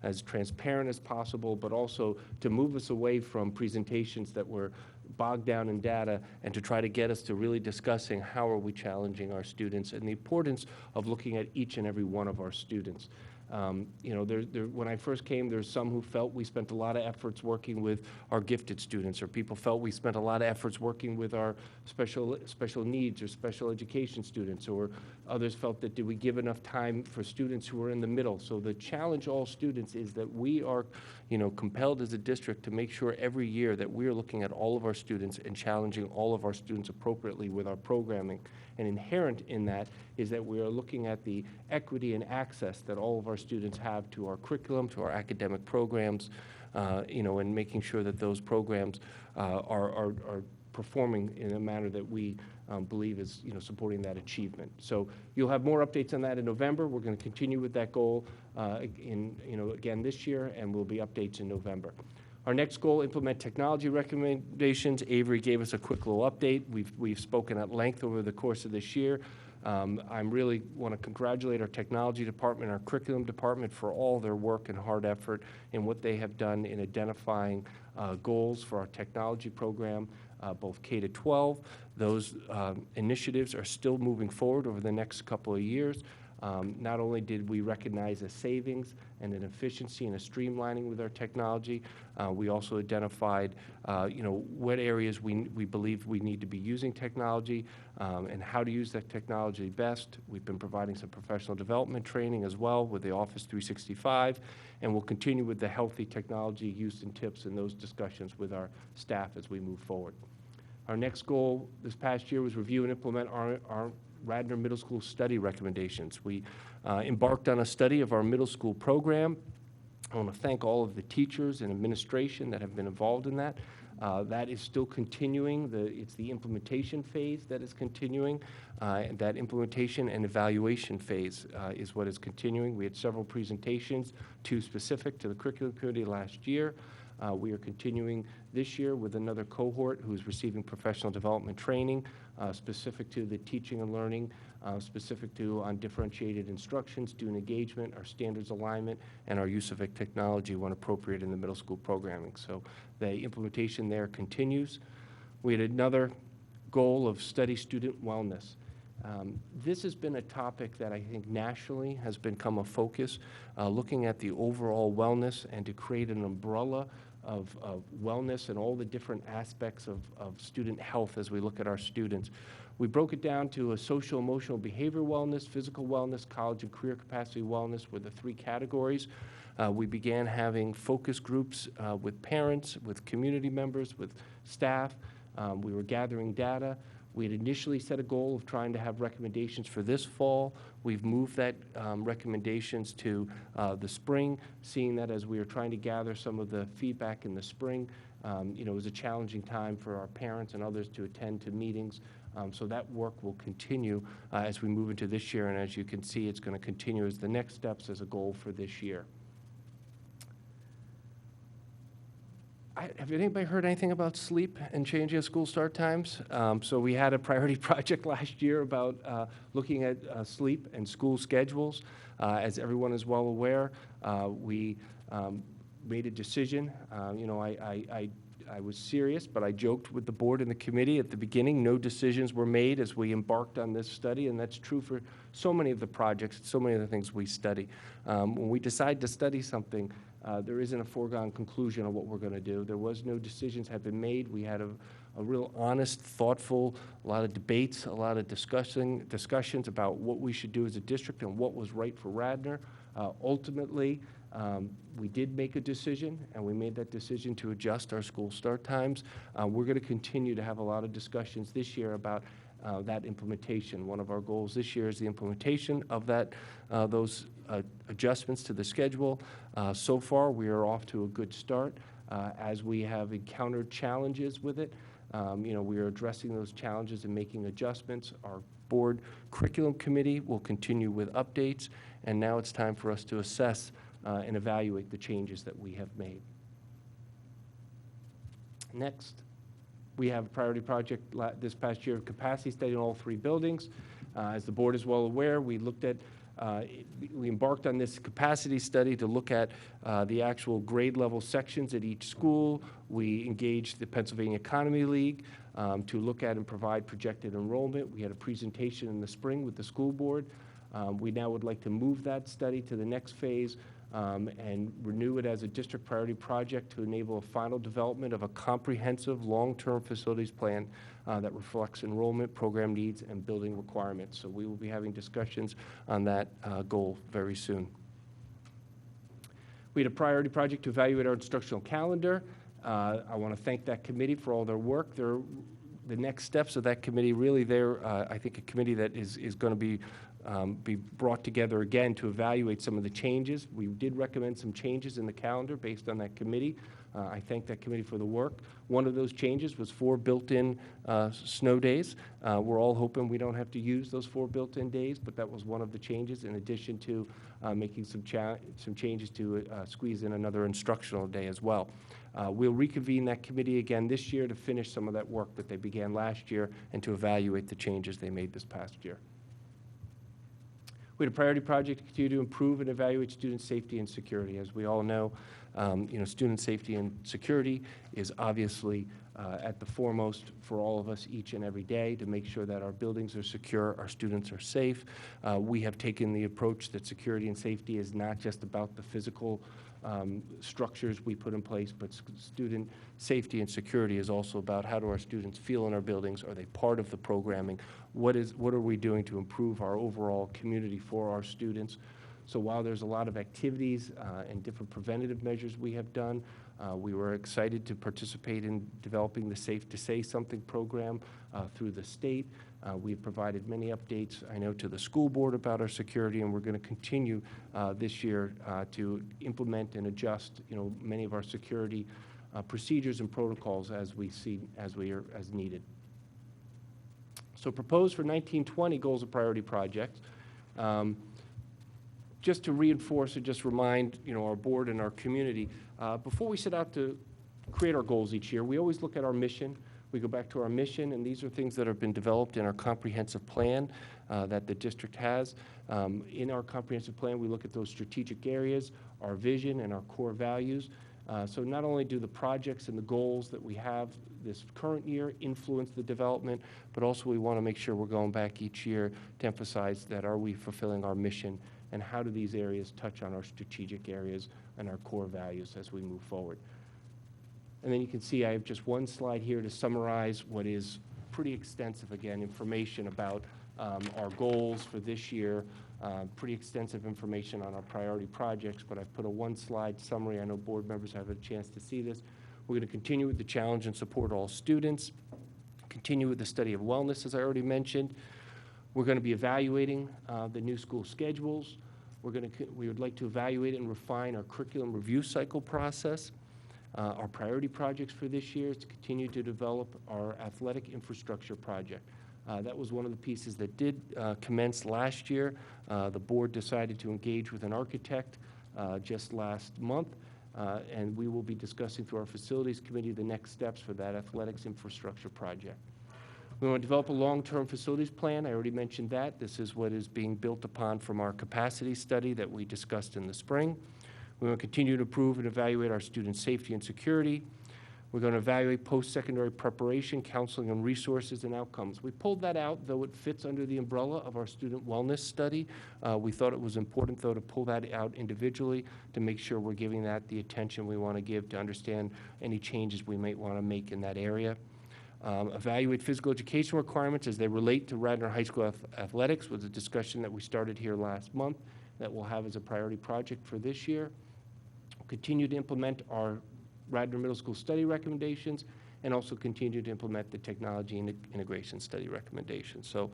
as transparent as possible, but also to move us away from presentations that were bogged down in data and to try to get us to really discussing how are we challenging our students and the importance of looking at each and every one of our students. When I first came, there's some who felt we spent a lot of efforts working with our gifted students, or people felt we spent a lot of efforts working with our special needs or special education students, or others felt that did we give enough time for students who are in the middle. So the challenge all students is that we are, compelled as a district to make sure every year that we are looking at all of our students and challenging all of our students appropriately with our programming. And inherent in that is that we are looking at the equity and access that all of our students have to our curriculum, to our academic programs, and making sure that those programs are performing in a manner that we believe is, supporting that achievement. So you'll have more updates on that in November. We're going to continue with that goal again this year, and will be updates in November. Our next goal, implement technology recommendations. Avery gave us a quick little update. We've spoken at length over the course of this year. I really want to congratulate our technology department, our curriculum department for all their work and hard effort in what they have done in identifying goals for our technology program, both K to 12. Those initiatives are still moving forward over the next couple of years. Not only did we recognize a savings and an efficiency and a streamlining with our technology, we also identified, what areas we believe we need to be using technology and how to use that technology best. We've been providing some professional development training as well with the Office 365, and we'll continue with the healthy technology use and tips and those discussions with our staff as we move forward. Our next goal this past year was review and implement our Radnor Middle School study recommendations. We embarked on a study of our middle school program. I want to thank all of the teachers and administration that have been involved in that. That is still continuing. It's the implementation phase that is continuing. That implementation and evaluation phase is what is continuing. We had several presentations, 2 specific to the curriculum committee last year. We are continuing this year with another cohort who's receiving professional development training specific to the teaching and learning, specific to undifferentiated instruction, student engagement, our standards alignment, and our use of technology when appropriate in the middle school programming. So the implementation there continues. We had another goal of study student wellness. This has been a topic that I think nationally has become a focus, looking at the overall wellness and to create an umbrella of wellness and all the different aspects of student health as we look at our students. We broke it down to a social, emotional, behavioral wellness, physical wellness, college and career capacity wellness were the 3 categories. We began having focus groups with parents, with community members, with staff. We were gathering data. We had initially set a goal of trying to have recommendations for this fall. We've moved that recommendations to the spring, seeing that as we are trying to gather some of the feedback in the spring. It was a challenging time for our parents and others to attend to meetings. So that work will continue as we move into this year, and as you can see, it's going to continue as the next steps as a goal for this year. Have anybody heard anything about sleep and changing of school start times? So we had a priority project last year about looking at sleep and school schedules. As everyone is well aware, we made a decision. I I was serious, but I joked with the board and the committee at the beginning. No decisions were made as we embarked on this study, and that's true for so many of the projects, so many of the things we study. When we decide to study something, there isn't a foregone conclusion on what we're going to do. There was no decisions had been made. We had a real honest, thoughtful, a lot of debates, a lot of discussions about what we should do as a district and what was right for Radnor. Ultimately, we did make a decision, and we made that decision to adjust our school start times. We're going to continue to have a lot of discussions this year about that implementation. One of our goals this year is the implementation of those adjustments to the schedule. So far, we are off to a good start. As we have encountered challenges with it, we are addressing those challenges and making adjustments. Our board curriculum committee will continue with updates, and now it's time for us to assess and evaluate the changes that we have made. Next, we have a priority project this past year of capacity study in all 3 buildings. As the board is well aware, we embarked on this capacity study to look at the actual grade level sections at each school. We engaged the Pennsylvania Economy League to look at and provide projected enrollment. We had a presentation in the spring with the school board. We now would like to move that study to the next phase and renew it as a district priority project to enable a final development of a comprehensive long-term facilities plan that reflects enrollment, program needs, and building requirements. So we will be having discussions on that goal very soon. We had a priority project to evaluate our instructional calendar. I want to thank that committee for all their work. The next steps of that committee, really, I think a committee that is going to be brought together again to evaluate some of the changes. We did recommend some changes in the calendar based on that committee. I thank that committee for the work. One of those changes was 4 built-in snow days. We're all hoping we don't have to use those 4 built-in days, but that was one of the changes, in addition to making some changes to squeeze in another instructional day as well. We'll reconvene that committee again this year to finish some of that work that they began last year and to evaluate the changes they made this past year. We had a priority project to continue to improve and evaluate student safety and security. As we all know, student safety and security is obviously at the foremost for all of us each and every day to make sure that our buildings are secure, our students are safe. We have taken the approach that security and safety is not just about the physical structures we put in place, but student safety and security is also about how do our students feel in our buildings? Are they part of the programming? What are we doing to improve our overall community for our students? So while there's a lot of activities and different preventative measures we have done, we were excited to participate in developing the Safe to Say Something program through the state. We've provided many updates, I know, to the school board about our security, and we're going to continue this year to implement and adjust, many of our security procedures and protocols as needed. So proposed for 1920 goals and priority projects. Just to reinforce and just remind, our board and our community, before we set out to create our goals each year, we always look at our mission. We go back to our mission, and these are things that have been developed in our comprehensive plan that the district has. In our comprehensive plan, we look at those strategic areas, our vision, and our core values. So not only do the projects and the goals that we have this current year influence the development, but also we want to make sure we're going back each year to emphasize that are we fulfilling our mission, and how do these areas touch on our strategic areas and our core values as we move forward. And then you can see I have just one slide here to summarize what is pretty extensive, again, information about our goals for this year, pretty extensive information on our priority projects, but I've put a one-slide summary. I know board members have a chance to see this. We're going to continue with the challenge and support all students, continue with the study of wellness, as I already mentioned. We're going to be evaluating the new school schedules. We would like to evaluate and refine our curriculum review cycle process. Our priority projects for this year is to continue to develop our athletic infrastructure project. That was one of the pieces that did commence last year. The board decided to engage with an architect just last month, and we will be discussing through our facilities committee the next steps for that athletics infrastructure project. We want to develop a long-term facilities plan. I already mentioned that. This is what is being built upon from our capacity study that we discussed in the spring. We want to continue to improve and evaluate our student safety and security. We're going to evaluate post-secondary preparation, counseling, and resources and outcomes. We pulled that out, though it fits under the umbrella of our student wellness study. We thought it was important, though, to pull that out individually to make sure we're giving that the attention we want to give to understand any changes we might want to make in that area. Evaluate physical education requirements as they relate to Radnor High School athletics was a discussion that we started here last month that we'll have as a priority project for this year. We'll continue to implement our Radnor Middle School study recommendations and also continue to implement the technology and integration study recommendations. So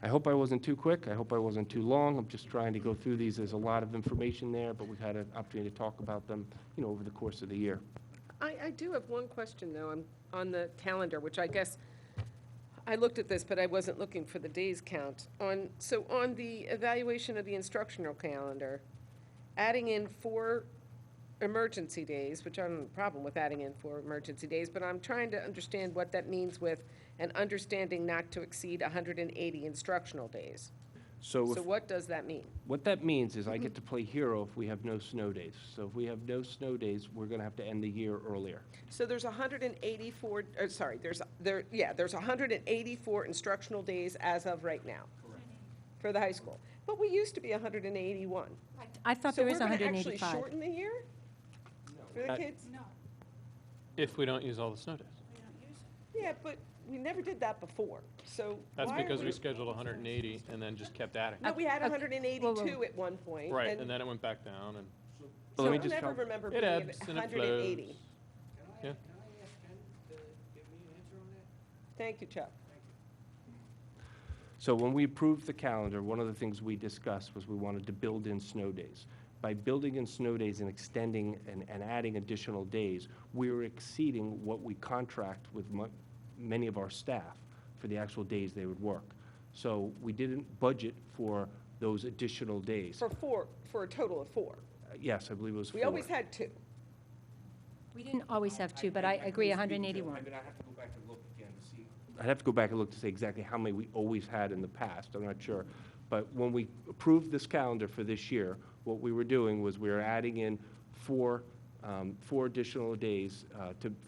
I hope I wasn't too quick. I hope I wasn't too long. I'm just trying to go through these. There's a lot of information there, but we've had an opportunity to talk about them, over the course of the year. I do have one question, though, on the calendar, which I guess, I looked at this, but I wasn't looking for the days count. So on the evaluation of the instructional calendar, adding in 4 emergency days, which I don't have a problem with adding in 4 emergency days, but I'm trying to understand what that means with an understanding not to exceed 180 instructional days. So what does that mean? what that means is I get to play hero if we have no snow days. So if we have no snow days, we're going to have to end the year earlier. So there's 184, there's 184 instructional days as of right now. For the high school. But we used to be 181. I thought there was So we're going to actually 185. shorten the year? For the kids? No. If we don't use all the snow days. Yeah, but we never did that before, so That's why are because we scheduled 180 and then just kept adding. No, we had Okay. 182 at one point. Right, and then it went back down and, So let me I just never help- remember It being at ebbs and it 180. flows. yeah. Thank you, Chuck. So when we approved the calendar, one of the things we discussed was we wanted to build in snow days. By building in snow days and extending and adding additional days, we were exceeding what we contract with many of our staff for the actual days they would work. So we didn't budget for those additional days. For a total of 4. Yes, I believe it was 4. We always had 2. We didn't always have 2, but I agree, 181. I mean, I have to go back and look again to see. I'd have to go back and look to say exactly how many we always had in the past. I'm not sure. But when we approved this calendar for this year, what we were doing was we were adding in 4 additional days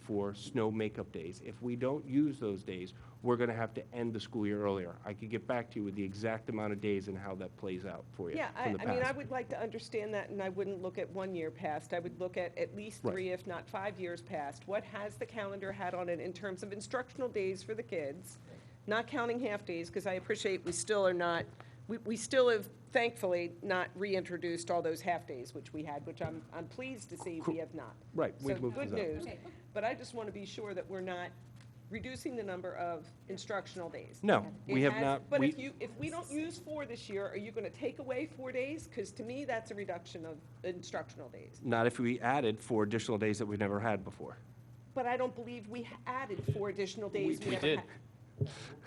for snow makeup days. If we don't use those days, we're going to have to end the school year earlier. I could get back to you with the exact amount of days and how that plays out for you Yeah, from the I mean, I past. would like to understand that, and I wouldn't look at 1 year past. I would look at least 3, if not 5 years past. What has the calendar had on it in terms of instructional days for the kids? Not counting half days, because I appreciate we still are not, we still have thankfully not reintroduced all those half days which we had, which I'm pleased to see we have not. Right, we've So moved good those up. news. But I just want to be sure that we're not reducing the number of instructional days. No, we It have has- not. But if we don't use 4 this year, are you going to take away 4 days? Because to me, that's a reduction of instructional days. Not if we added 4 additional days that we've never had before. But I don't believe we added 4 additional days. We never did. had.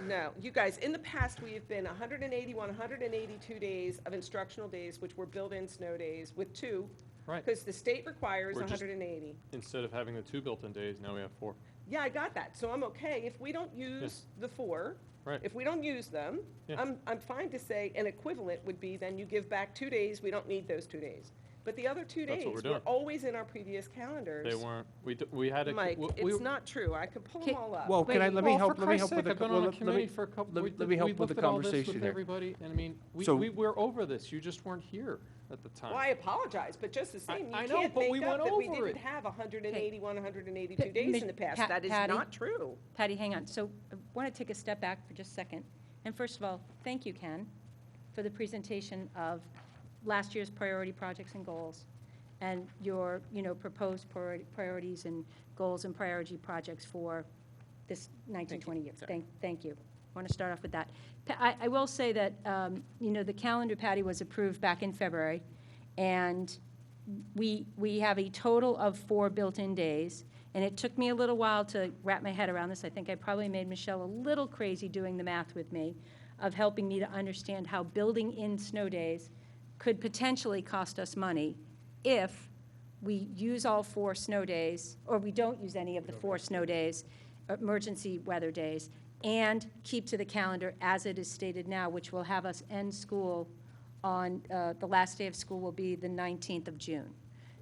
No, you guys, in the past, we have been 181, 182 days of instructional days, which were built-in snow days with 2. Right. Because the state requires We're just- 180. Instead of having the 2 built-in days, now we have 4. Yeah, I got that. So I'm okay. If we don't use the 4, Right. if we don't use them, Yeah. I'm fine to say an equivalent would be then you give back 2 days. We don't need those 2 days. But the other 2 That's days what we're were doing. always in our previous calendars. They weren't. We had a. Mike, we- it's not true. I could pull them all up. Well, can I, let me Well, help, for let me Christ's help with sake, I've the, been on a committee for a couple. let me help with the conversation with here. everybody, and I mean, So- we're over this. You just weren't here at the time. Well, I apologize, but just the same, you I know, can't but we make up went that we over didn't it. have 181, 182 Pa- days Ms. in the past. Pa- That is Patty? not true. Patty, hang on. So I want to take a step back for just a second. And first of all, thank you, Ken, for the presentation of last year's priority projects and goals and your, proposed priorities and goals and priority projects for this 1920 year. Thank you. I want to start off with that. I will say that, the calendar, Patty, was approved back in February, and we have a total of 4 built-in days, and it took me a little while to wrap my head around this. I think I probably made Michelle a little crazy doing the math with me, of helping me to understand how building in snow days could potentially cost us money if we use all 4 snow days, or we don't use any of the 4 snow days, emergency weather days, and keep to the calendar as it is stated now, which will have us end school on, the last day of school will be the 19th of June.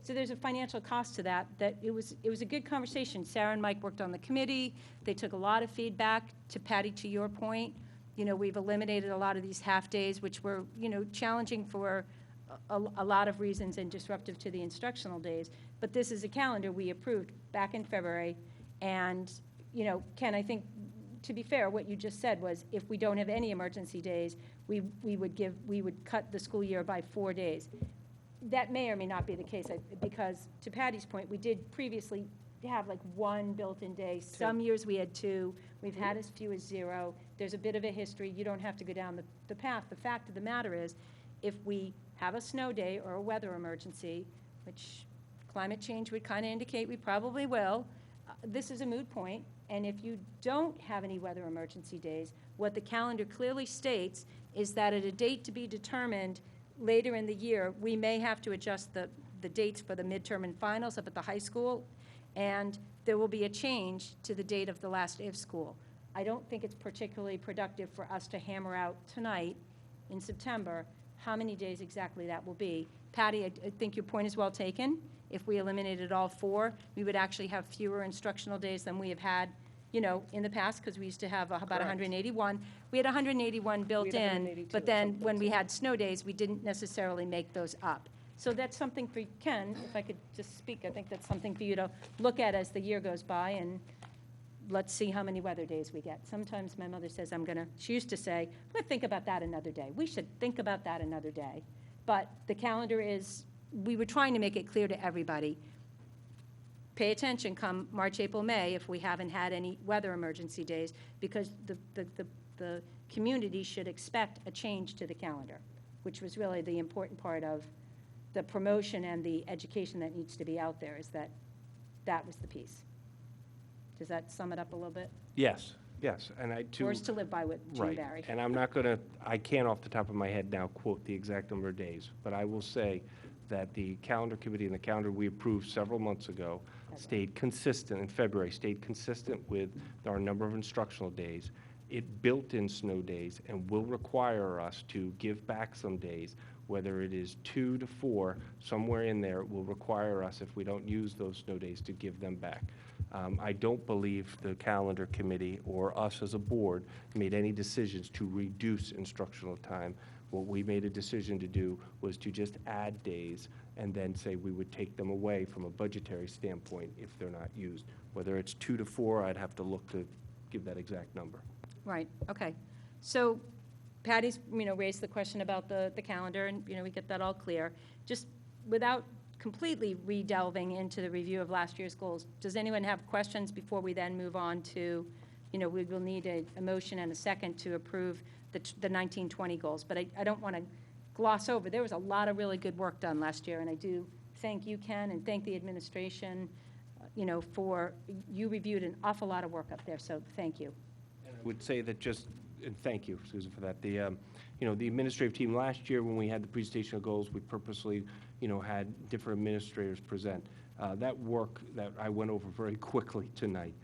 So there's a financial cost to that, it was a good conversation. Sarah and Mike worked on the committee. They took a lot of feedback. To Patty, to your point, we've eliminated a lot of these half-days, which were, challenging for a lot of reasons and disruptive to the instructional days. But this is a calendar we approved back in February. And, Ken, I think, to be fair, what you just said was if we don't have any emergency days, we would cut the school year by 4 days. That may or may not be the case, because to Patty's point, we did previously have like 1 built-in day. Some years we had 2. We've had as few as 0. There's a bit of a history. You don't have to go down the path. The fact of the matter is, if we have a snow day or a weather emergency, which climate change would kind of indicate we probably will, this is a moot point. And if you don't have any weather emergency days, what the calendar clearly states is that at a date to be determined later in the year, we may have to adjust the dates for the midterm and finals up at the high school, and there will be a change to the date of the last day of school. I don't think it's particularly productive for us to hammer out tonight in September how many days exactly that will be. Patty, I think your point is well taken. If we eliminated all 4, we would actually have fewer instructional days than we have had, in the past, because we used to have about 181. We had 181 built in, but then when we had snow days, we didn't necessarily make those up. So that's something for Ken, if I could just speak, I think that's something for you to look at as the year goes by, and let's see how many weather days we get. Sometimes my mother says, she used to say, I'm going to think about that another day. We should think about that another day. But the calendar we were trying to make it clear to everybody. Pay attention come March, April, May if we haven't had any weather emergency days, because the community should expect a change to the calendar, which was really the important part of the promotion and the education that needs to be out there, is that was the piece. Does that sum it up a little bit? Yes, and I too. Words to live by with Jim Right, Barry. and I can't off the top of my head now quote the exact number of days, but I will say that the calendar committee and the calendar we approved several months ago stayed consistent in February, stayed consistent with our number of instructional days. It built in snow days and will require us to give back some days, whether it is 2 to 4, somewhere in there, it will require us, if we don't use those snow days, to give them back. I don't believe the calendar committee or us as a board made any decisions to reduce instructional time. What we made a decision to do was to just add days and then say we would take them away from a budgetary standpoint if they're not used. Whether it's 2 to 4, I'd have to look to give that exact number. Right, okay. So Patty's, raised the question about the calendar, and, we get that all clear. Just without completely re-delving into the review of last year's goals, does anyone have questions before we then move on to, we will need a motion and a second to approve the 1920 goals. But I don't want to gloss over. There was a lot of really good work done last year, and I do thank you, Ken, and thank the administration, for, you reviewed an awful lot of work up there, so thank you. I would say that and thank you, Susan, for that. The administrative team last year, when we had the presentation of goals, we purposely, had different administrators present. That work that I went over very quickly tonight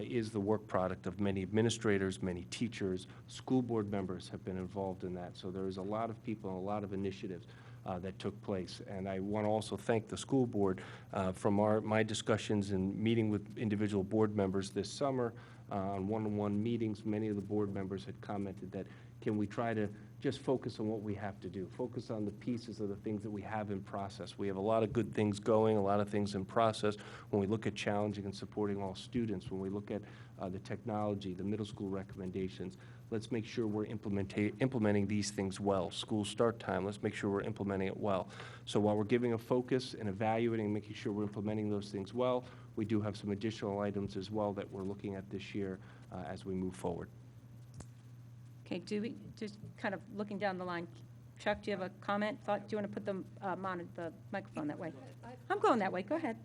is the work product of many administrators, many teachers, school board members have been involved in that. So there is a lot of people and a lot of initiatives that took place. And I want to also thank the school board from my discussions and meeting with individual board members this summer. On one-on-one meetings, many of the board members had commented that, can we try to just focus on what we have to do, focus on the pieces of the things that we have in process. We have a lot of good things going, a lot of things in process. When we look at challenging and supporting all students, when we look at the technology, the middle school recommendations, let's make sure we're implementing these things well. School start time, let's make sure we're implementing it well. So while we're giving a focus and evaluating and making sure we're implementing those things well, we do have some additional items as well that we're looking at this year as we move forward. Okay, do we, just kind of looking down the line, Chuck, do you have a comment, thought, do you want to put the microphone that way? I'm going that way, go ahead.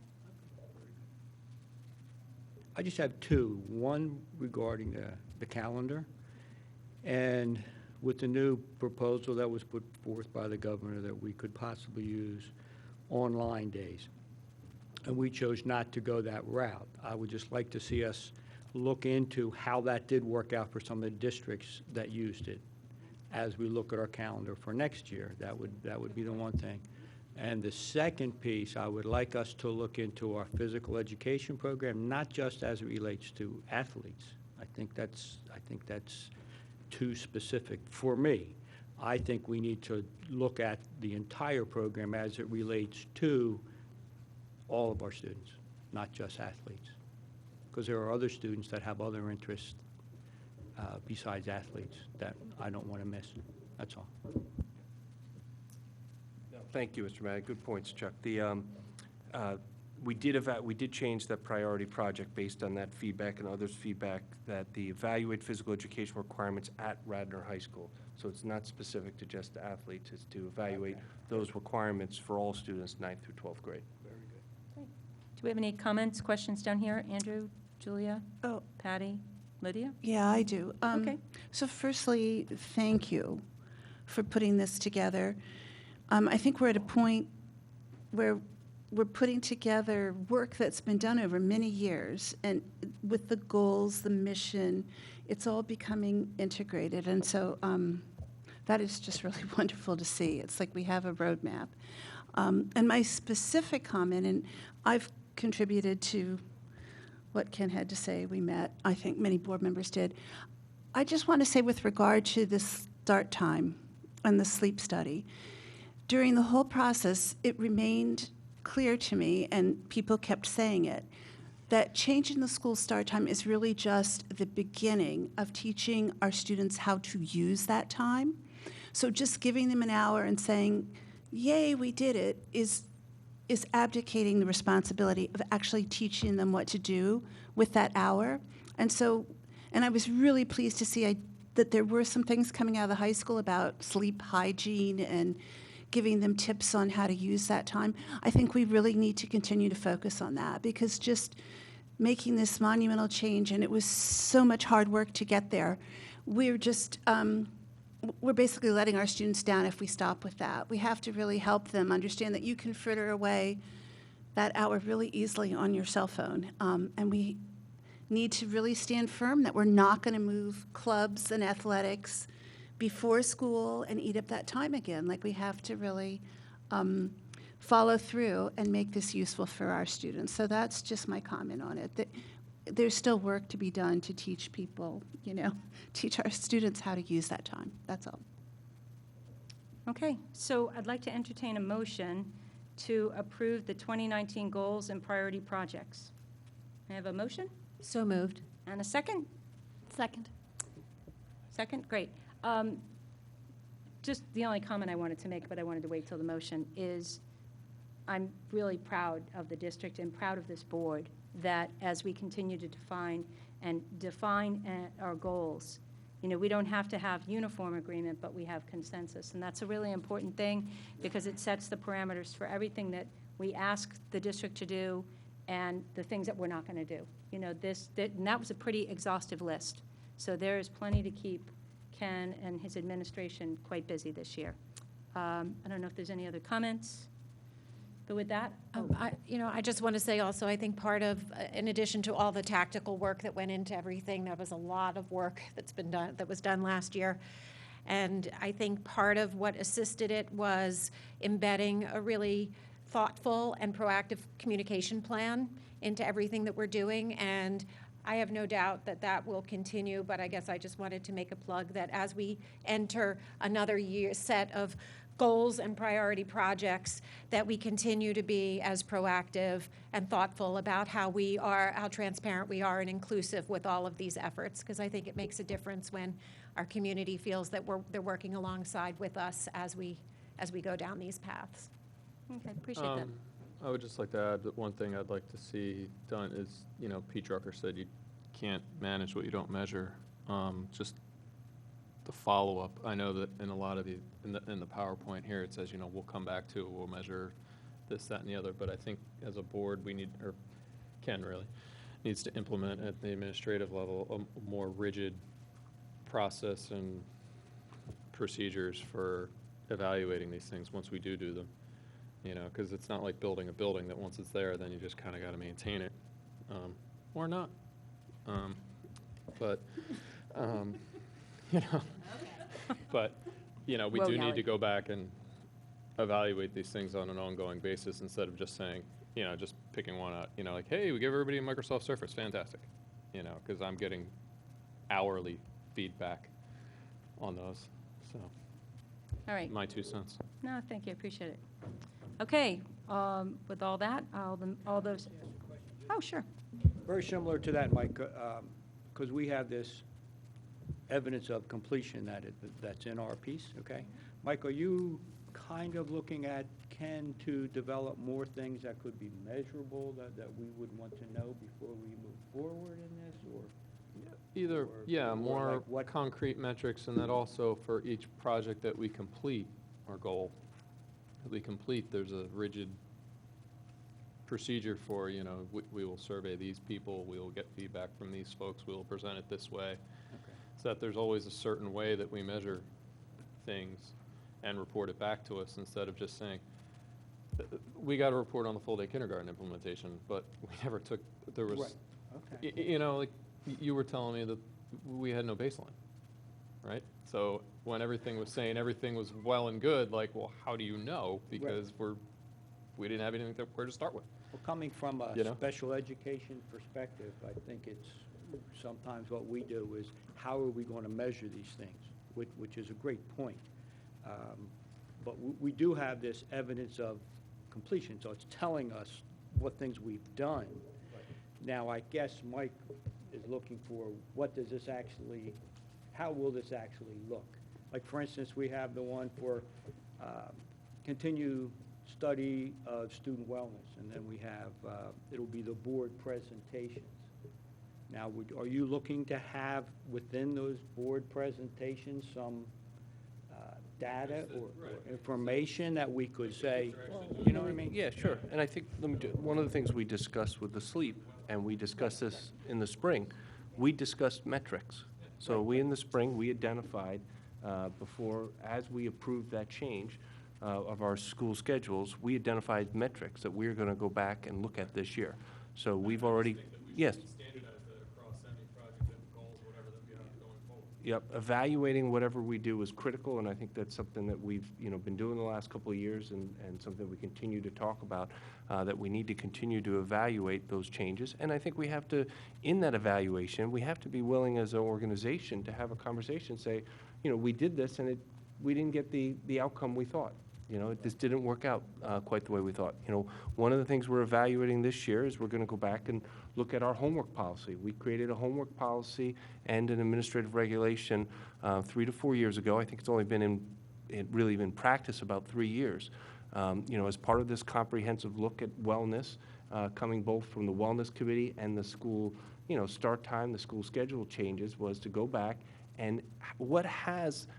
I just have 2, one regarding the calendar, and with the new proposal that was put forth by the governor that we could possibly use online days, and we chose not to go that route. I would just like to see us look into how that did work out for some of the districts that used it as we look at our calendar for next year. That would be the one thing. And the second piece, I would like us to look into our physical education program, not just as it relates to athletes. I think that's too specific for me. I think we need to look at the entire program as it relates to all of our students, not just athletes. Because there are other students that have other interests besides athletes that I don't want to miss. That's all. Thank you, Mr. Maddox. Good points, Chuck. We did change that priority project based on that feedback and others' feedback that the evaluate physical education requirements at Radnor High School. So it's not specific to just athletes. It's to evaluate those requirements for all students 9th through 12th grade. Very good. Do we have any comments, questions down here? Andrew, Julia, Patty, Lydia? Yeah, I do. Okay. So firstly, thank you for putting this together. I think we're at a point where we're putting together work that's been done over many years, and with the goals, the mission, it's all becoming integrated. And so that is just really wonderful to see. It's like we have a roadmap. And my specific comment, and I've contributed to what Ken had to say, we met, I think many board members did. I just want to say with regard to the start time and the sleep study, during the whole process, it remained clear to me, and people kept saying it, that changing the school start time is really just the beginning of teaching our students how to use that time. So just giving them an hour and saying, yay, we did it, is abdicating the responsibility of actually teaching them what to do with that hour. And I was really pleased to see that there were some things coming out of the high school about sleep hygiene and giving them tips on how to use that time. I think we really need to continue to focus on that, because just making this monumental change, and it was so much hard work to get there, we're basically letting our students down if we stop with that. We have to really help them understand that you can fritter away that hour really easily on your cell phone. And we need to really stand firm that we're not going to move clubs and athletics before school and eat up that time again. Like, we have to really follow through and make this useful for our students. So that's just my comment on it. There's still work to be done to teach people, teach our students how to use that time. That's all. Okay, so I'd like to entertain a motion to approve the 2019 goals and priority projects. May I have a motion? So moved. And a second? Second. Second? Great. Just the only comment I wanted to make, but I wanted to wait till the motion, is I'm really proud of the district and proud of this board that as we continue to define our goals, we don't have to have uniform agreement, but we have consensus. And that's a really important thing, because it sets the parameters for everything that we ask the district to do and the things that we're not going to do. And that was a pretty exhaustive list. So there is plenty to keep Ken and his administration quite busy this year. I don't know if there's any other comments, but with that, I just want to say also, I think part of, in addition to all the tactical work that went into everything, there was a lot of work that was done last year. And I think part of what assisted it was embedding a really thoughtful and proactive communication plan into everything that we're doing. And I have no doubt that that will continue, but I guess I just wanted to make a plug that as we enter another set of goals and priority projects, that we continue to be as proactive and thoughtful about how transparent we are and inclusive with all of these efforts, because I think it makes a difference when our community feels that they're working alongside with us as we go down these paths. Okay, appreciate that. I would just like to add that one thing I'd like to see done is, Pete Drucker said you can't manage what you don't measure. Just the follow-up. I know that in a lot of in the PowerPoint here, it says, we'll come back to it, we'll measure this, that, and the other. But I think as a board, Ken really needs to implement at the administrative level a more rigid process and procedures for evaluating these things once we do them. Because it's not like building a building that once it's there, then you just kind of got to maintain it, or not. But we do need to go back and evaluate these things on an ongoing basis instead of just saying, just picking one out, like, hey, we give everybody a Microsoft Surface, fantastic, because I'm getting hourly feedback on those. So, All right. my 2 cents. No, thank you, I appreciate it. Okay, with all that, all those, oh, sure. Very similar to that, Mike, because we have this evidence of completion that's in our piece, okay? Mike, are you kind of looking at Ken to develop more things that could be measurable that we would want to know before we move forward in this, or? Either, or more like what- concrete metrics, and that also for each project that we complete, our goal that we complete, there's a rigid procedure for, we will survey these people, we will get feedback from these folks, we will present it this way. Okay. So that there's always a certain way that we measure things and report it back to us, instead of just saying, we got a report on the full-day kindergarten implementation, but we never took, there was, Right. Okay. like, you were telling me that we had no baseline, right? So when everything was saying everything was well and good, like, well, how do you know? Because we didn't have anything where to start with. Well, coming from a special education perspective, I think it's sometimes what we do is, how are we going to measure these things, which is a great point. But we do have this evidence of completion, so it's telling us what things we've done. Now, I guess Mike is looking for, how will this actually look? Like, for instance, we have the one for continue study of student wellness, and then we have, it'll be the board presentations. Now, are you looking to have within those board presentations some data or information that we could say, you know what I mean? Yeah, sure. And I think one of the things we discussed with the sleep, and we discussed this in the spring, we discussed metrics. So in the spring, we identified before, as we approved that change of our school schedules, we identified metrics that we're going to go back and look at this year. So we've already, yes. Yep, evaluating whatever we do is critical, and I think that's something that we've been doing the last couple of years, and something we continue to talk about, that we need to continue to evaluate those changes. And I think we have to, in that evaluation, we have to be willing as an organization to have a conversation, say, we did this and we didn't get the outcome we thought. This didn't work out quite the way we thought. One of the things we're evaluating this year is we're going to go back and look at our homework policy. We created a homework policy and an administrative regulation 3 to 4 years ago. I think it's only been really in practice about 3 years. As part of this comprehensive look at wellness, coming both from the Wellness Committee and the school, start time, the school schedule changes, was to go back and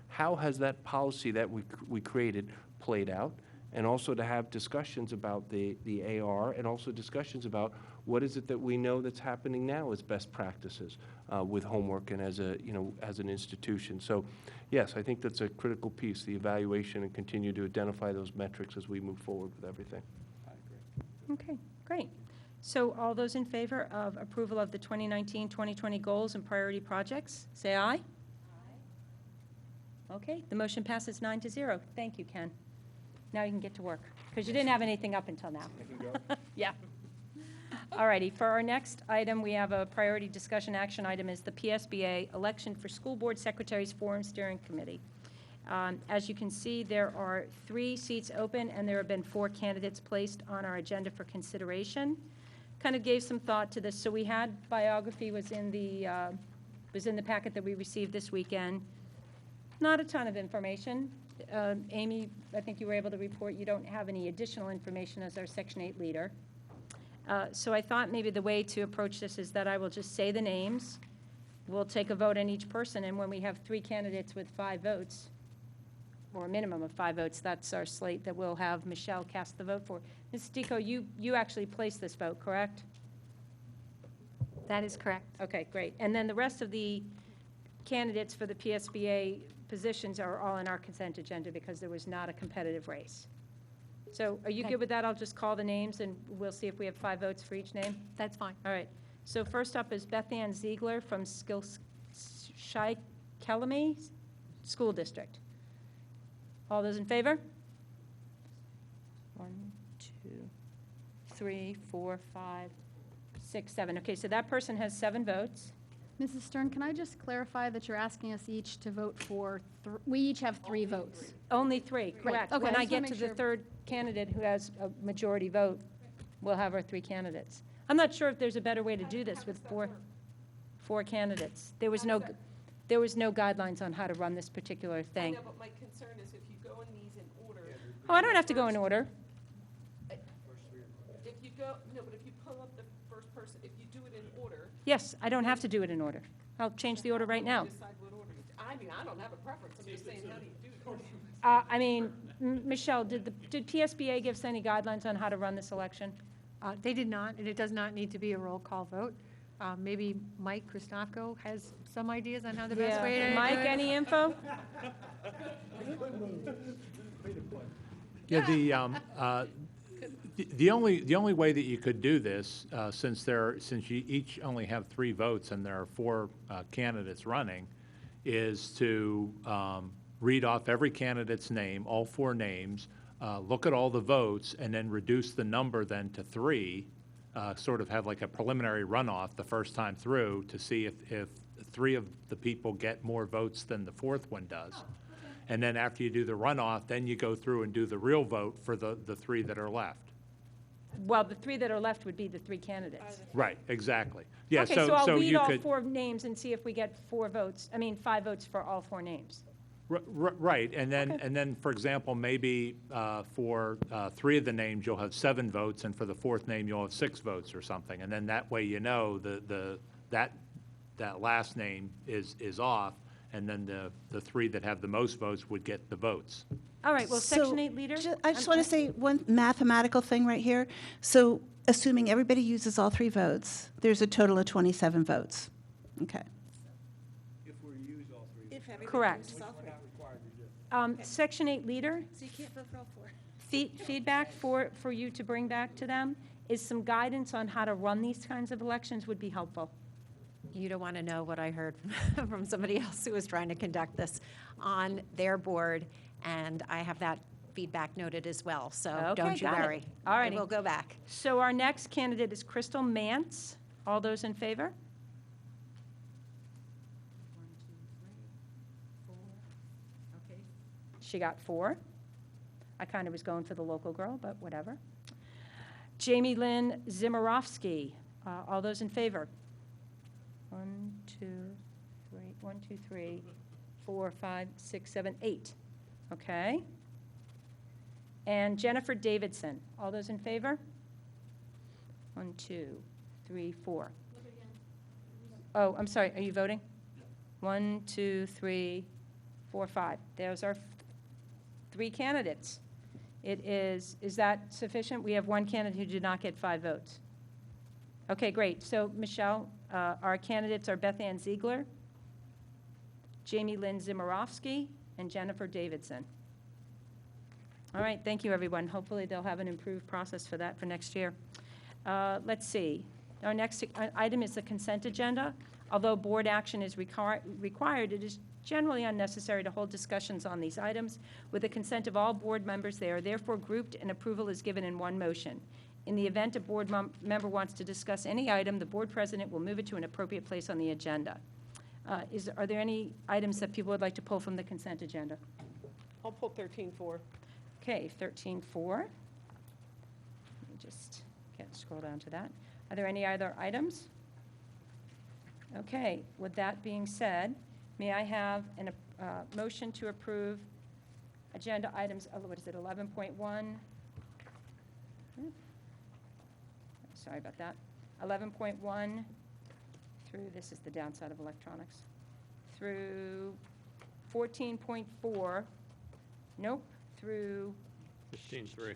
how has that policy that we created played out, and also to have discussions about the AR, and also discussions about what is it that we know that's happening now as best practices with homework and as an institution. So yes, I think that's a critical piece, the evaluation, and continue to identify those metrics as we move forward with everything. I agree. Okay, great. So all those in favor of approval of the 2019-2020 goals and priority projects, say aye. Aye. Okay, the motion passes 9-0. Thank you, Ken. Now you can get to work, because you didn't have anything up until now. I can go? Yeah. All righty, for our next item, we have a priority discussion action item is the PSBA election for School Board Secretaries Forum Steering Committee. As you can see, there are 3 seats open, and there have been 4 candidates placed on our agenda for consideration. Kind of gave some thought to this. So we had biography was in the packet that we received this weekend. Not a ton of information. Amy, I think you were able to report you don't have any additional information as our Section 8 leader. So I thought maybe the way to approach this is that I will just say the names. We'll take a vote on each person, and when we have 3 candidates with 5 votes, or a minimum of 5 votes, that's our slate that we'll have Michelle cast the vote for. Ms. Stico, you actually placed this vote, correct? That is correct. Okay, great. And then the rest of the candidates for the PSBA positions are all in our consent agenda because there was not a competitive race. So are you good with that? I'll just call the names, and we'll see if we have 5 votes for each name? That's fine. All right. So first up is Beth Ann Ziegler from Shai-Kelamy School District. All those in favor? 3, 4, 5, 6, 7. Okay, so that person has 7 votes. Mrs. Stern, can I just clarify that you're asking us each to vote for, we each have 3 votes? Only 3, correct. Okay, When I I just wanna get to make the sure. third candidate who has a majority vote, we'll have our 3 candidates. I'm not sure if there's a better way to do this with 4 candidates. There was no guidelines on how to run this particular thing. I know, but my concern is if you go in these in order. Oh, I don't have to go in order. If you go, no, but if you pull up the first person, if you do it in order. Yes, I don't have to do it in order. I'll change the order right now. Decide what order you, I mean, I don't have a preference, I'm just saying, how do you do it? I mean, Michelle, did PSBA give us any guidelines on how to run this election? They did not, and it does not need to be a roll call vote. Maybe Mike Christopko has some ideas on how the best way to do Mike, it. any info? Yeah, the only way that you could do this, since you each only have 3 votes and there are 4 candidates running, is to read off every candidate's name, all 4 names, look at all the votes, and then reduce the number then to 3, sort of have like a preliminary runoff the first time through to see if 3 of the people get more votes than the 4th one does. And then after you do the runoff, then you go through and do the real vote for the 3 that are left. Well, the 3 that are left would be the 3 candidates. Right, exactly. Yeah, Okay, so I'll read you all could, 4 names and see if we get 5 votes for all 4 names. right, and then, for example, maybe for 3 of the names, you'll have 7 votes, and for the 4th name, you'll have 6 votes or something. And then that way you know that last name is off, and then the 3 that have the most votes would get the votes. All right, well, So, Section 8 leader? I just want to say one mathematical thing right here. So assuming everybody uses all 3 votes, there's a total of 27 votes. Okay. Correct. Section 8 leader? So you can't vote for all 4. Feedback for you to bring back to them is some guidance on how to run these kinds of elections would be helpful. You don't want to know what I heard from somebody else who was trying to conduct this on their board, and I have that feedback noted as well, so Okay, don't you got it. worry. All righty. We'll go back. So our next candidate is Crystal Mance. All those in favor? 1, 2, 3, 4. Okay. She got 4. I kind of was going for the local girl, but whatever. Jamie Lynn Zimmerowski. All those in favor? 1, 2, 3, 1, 2, 3, 4, 5, 6, 7, 8. Okay. And Jennifer Davidson. All those in favor? 1, 2, 3, 4. Oh, I'm sorry. Are you voting? 1, 2, 3, 4, 5. There's our 3 candidates. Is that sufficient? We have 1 candidate who did not get 5 votes. Okay, great. So, Michelle, our candidates are Beth Ann Ziegler, Jamie Lynn Zimmerowski, and Jennifer Davidson. All right, thank you, everyone. Hopefully, they'll have an improved process for that for next year. Let's see. Our next item is the consent agenda. Although board action is required, it is generally unnecessary to hold discussions on these items. With the consent of all board members, they are therefore grouped and approval is given in one motion. In the event a board member wants to discuss any item, the board president will move it to an appropriate place on the agenda. Are there any items that people would like to pull from the consent agenda? I'll pull 13-4. Okay, 13-4. Let me just scroll down to that. Are there any other items? Okay, with that being said, may I have a motion to approve agenda items, what is it, 11.1? Sorry about that. 11.1 through, this is the downside of electronics, through 14.4, nope, through 15-3.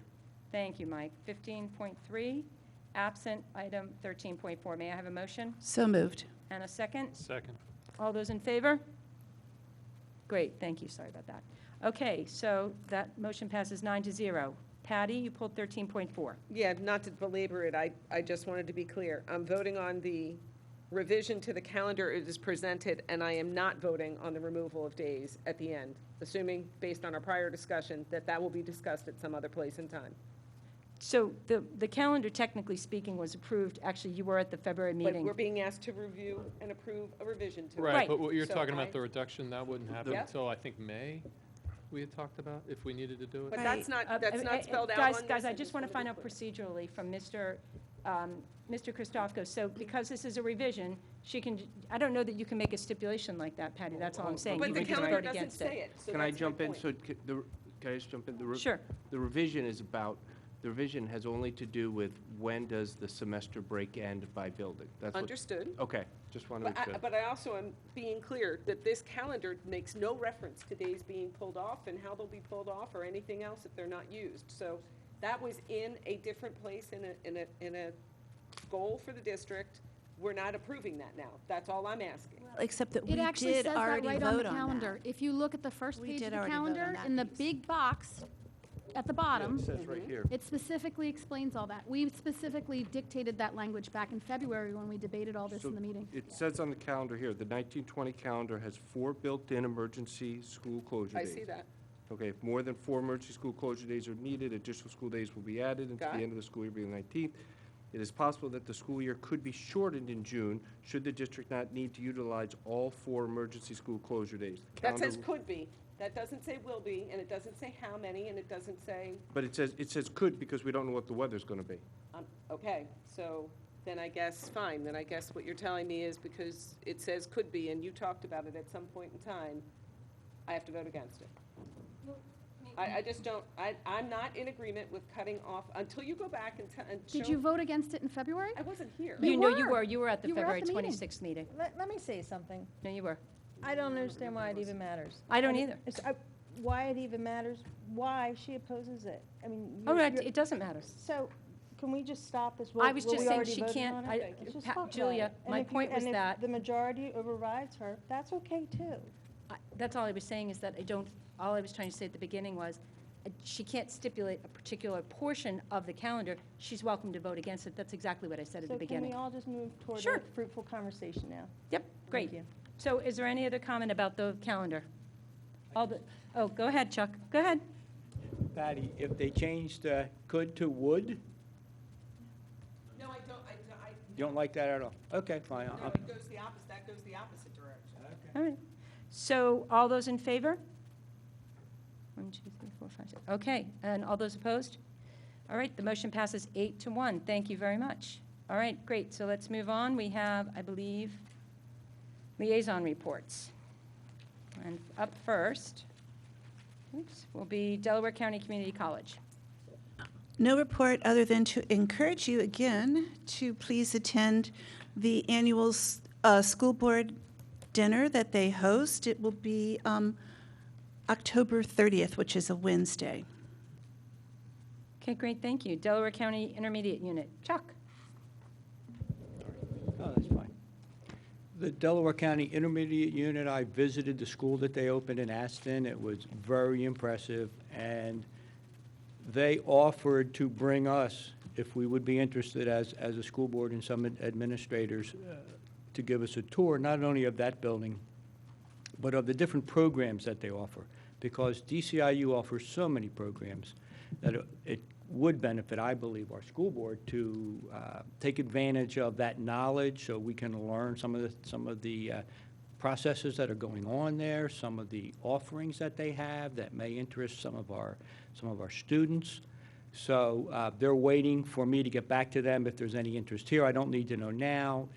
Thank you, Mike. 15.3, absent item 13.4. May I have a motion? So moved. And a second? Second. All those in favor? Great, thank you. Sorry about that. Okay, so that motion passes 9-0. Patty, you pulled 13.4. Yeah, not to belabor it, I just wanted to be clear. I'm voting on the revision to the calendar it is presented, and I am not voting on the removal of days at the end, assuming, based on our prior discussion, that that will be discussed at some other place in time. So the calendar, technically speaking, was approved, actually, you were at the February But meeting. we're being asked to review and approve a revision to it. Right, but what you're So talking I- about, the reduction, that wouldn't happen Yeah. until, I think, May, we had talked about, if we needed to do it. But that's not spelled out Guys, on this. guys, I just want to find out procedurally from Mr. Christofko. So because this is a revision, she can, I don't know that you can make a stipulation like that, Patty, that's all I'm saying. But You the can just calendar vote doesn't against say it, so Can I that's my jump in? point. So can I just jump in? Sure. The revision is about, the revision has only to do with when does the semester break end by building. That's what- Understood. Okay, just want to make sure. But I also am being clear that this calendar makes no reference to days being pulled off and how they'll be pulled off or anything else if they're not used. So that was in a different place in a goal for the district. We're not approving that now. That's all I'm asking. Except that we It actually did says that already right on vote the on calendar. that. If you look at the first We page did of the already vote on calendar, that in the piece. big box at the bottom, It says right here. it specifically explains all that. We specifically dictated that language back in February when we debated all this So in the meeting. It says on the calendar here, the 1920 calendar has 4 built-in emergency school closure I days. see that. Okay, if more than 4 emergency school closure days are needed, additional school days will be added until Got the it. end of the school year, being the 19th. It is possible that the school year could be shortened in June, should the district not need to utilize all 4 emergency school closure days. The That says calendar- could be. That doesn't say will be, and it doesn't say how many, and it doesn't say, But it says could because we don't know what the weather's going to be. okay, so then I guess, fine, then I guess what you're telling me is because it says could be, and you talked about it at some point in time, I have to vote against it. I just don't, I'm not in agreement with cutting off, until you go back and show. Did you vote against it in February? I wasn't here. You know you were. You were at the You were at February the meeting. 26th meeting. Let me say something. No, you were. I don't understand why it even matters. I don't either. Why it even matters, why she opposes it. I mean. Oh, you're- no, it doesn't matter. So, can we just stop this? I was Will just we saying already she voted can't- on it? I- Let's just Pat- talk about Julia, it. And my if you- point was and if that- the majority overrides her, that's okay too. That's all I was saying is that all I was trying to say at the beginning was, she can't stipulate a particular portion of the calendar. She's welcome to vote against it. That's exactly what I said at the So can beginning. we all just move toward Sure. a fruitful conversation now? Yep, great. you. So is there any other comment about the calendar? Oh, go ahead, Chuck. Go ahead. Patty, if they changed could to would, No, I don't, you don't like that at all? Okay, fine. no, it goes the opposite, that goes the opposite direction. All right. So all those in favor? 1, 2, 3, 4, 5, 6. Okay, and all those opposed? All right, the motion passes 8-1. Thank you very much. All right, great. So let's move on. We have, I believe, liaison reports. And up first, will be Delaware County Community College. No report other than to encourage you again to please attend the annual school board dinner that they host. It will be October 30th, which is a Wednesday. Okay, great, thank you. Delaware County Intermediate Unit. Chuck? Oh, that's fine. The Delaware County Intermediate Unit, I visited the school that they opened in Aston. It was very impressive, and they offered to bring us, if we would be interested as a school board and some administrators, to give us a tour, not only of that building, but of the different programs that they offer, because DCIU offers so many programs that it would benefit, I believe, our school board to take advantage of that knowledge so we can learn some of the processes that are going on there, some of the offerings that they have that may interest some of our students. So they're waiting for me to get back to them if there's any interest here. I don't need to know now.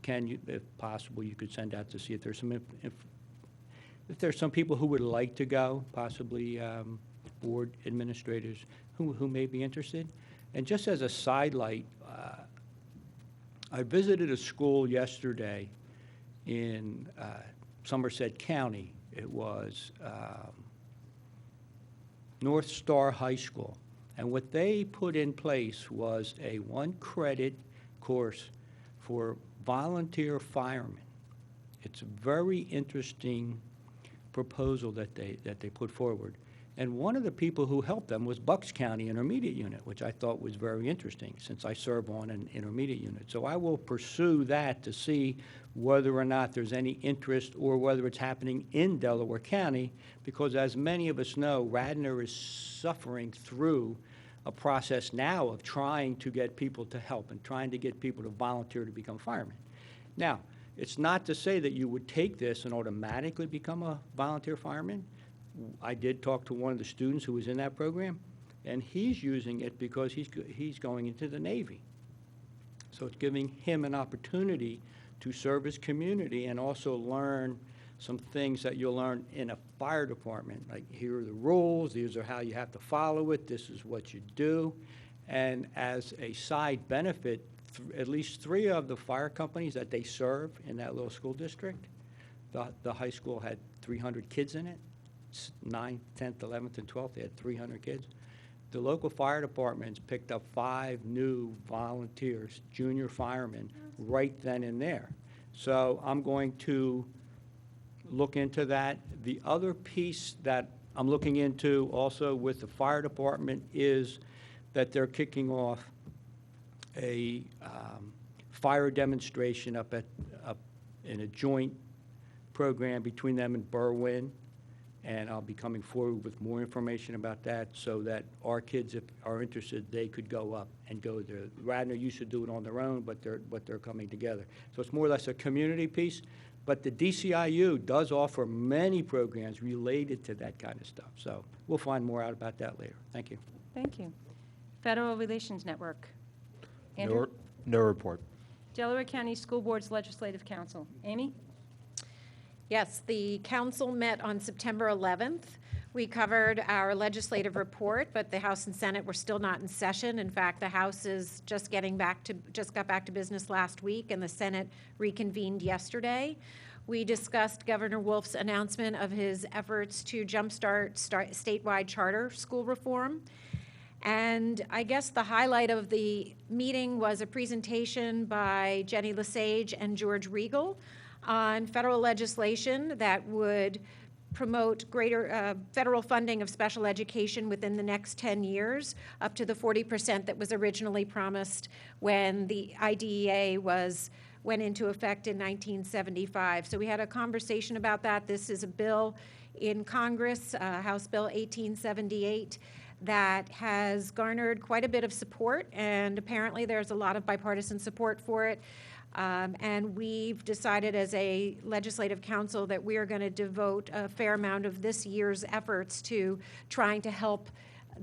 If possible, you could send out to see if there's if there's some people who would like to go, possibly board administrators who may be interested. And just as a sidelight, I visited a school yesterday in Somerset County. It was North Star High School. And what they put in place was a 1-credit course for volunteer firemen. It's a very interesting proposal that they put forward. And one of the people who helped them was Bucks County Intermediate Unit, which I thought was very interesting since I serve on an intermediate unit. So I will pursue that to see whether or not there's any interest or whether it's happening in Delaware County, because as many of us know, Radnor is suffering through a process now of trying to get people to help and trying to get people to volunteer to become firemen. Now, it's not to say that you would take this and automatically become a volunteer fireman. I did talk to one of the students who was in that program, and he's using it because he's going into the Navy. So it's giving him an opportunity to serve his community and also learn some things that you'll learn in a fire department. Like, here are the rules, these are how you have to follow it, this is what you do. And as a side benefit, at least 3 of the fire companies that they serve in that little school district, the high school had 300 kids in it. 9th, 10th, 11th, and 12th, they had 300 kids. The local fire departments picked up 5 new volunteers, junior firemen, right then and there. So I'm going to look into that. The other piece that I'm looking into also with the fire department is that they're kicking off a fire demonstration up in a joint program between them and Berwyn. And I'll be coming forward with more information about that so that our kids, if are interested, they could go up and go there. Radnor used to do it on their own, but they're coming together. So it's more or less a community piece. But the DCIU does offer many programs related to that kind of stuff. So we'll find more out about that later. Thank you. Thank you. Federal Relations Network. Andrew? No report. Delaware County School Board's Legislative Council. Amy? Yes, the council met on September 11th. We covered our legislative report, but the House and Senate were still not in session. In fact, the House is just got back to business last week, and the Senate reconvened yesterday. We discussed Governor Wolf's announcement of his efforts to jumpstart statewide charter school reform. And I guess the highlight of the meeting was a presentation by Jenny Lesage and George Regal on federal legislation that would promote greater federal funding of special education within the next 10 years, up to the 40% that was originally promised when the IDEA went into effect in 1975. So we had a conversation about that. This is a bill in Congress, House Bill 1878, that has garnered quite a bit of support, and apparently there's a lot of bipartisan support for it. And we've decided as a legislative council that we are going to devote a fair amount of this year's efforts to trying to help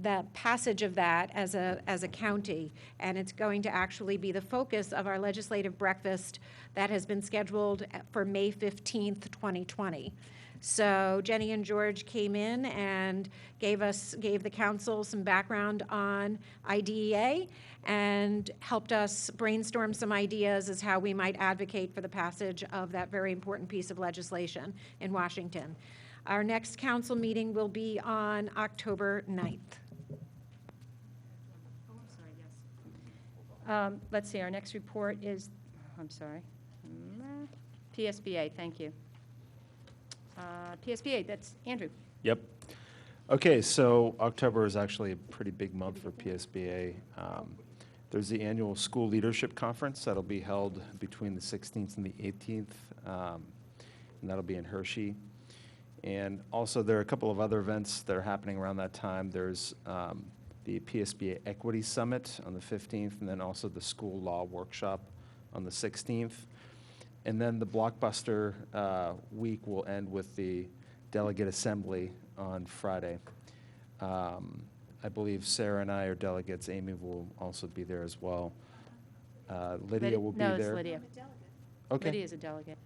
the passage of that as a county. And it's going to actually be the focus of our legislative breakfast that has been scheduled for May 15th, 2020. So Jenny and George came in and gave the council some background on IDEA and helped us brainstorm some ideas as how we might advocate for the passage of that very important piece of legislation in Washington. Our next council meeting will be on October 9th. Let's see, our next report is, PSBA, thank you. PSBA, that's Andrew. Yep. Okay, so October is actually a pretty big month for PSBA. There's the annual School Leadership Conference that'll be held between the 16th and the 18th, and that'll be in Hershey. And also there are a couple of other events that are happening around that time. There's the PSBA Equity Summit on the 15th, and then also the School Law Workshop on the 16th. And then the blockbuster week will end with the Delegate Assembly on Friday. I believe Sarah and I are delegates. Amy will also be there as well. Lydia will be there. No, it's Lydia. Okay. Lydia's a delegate.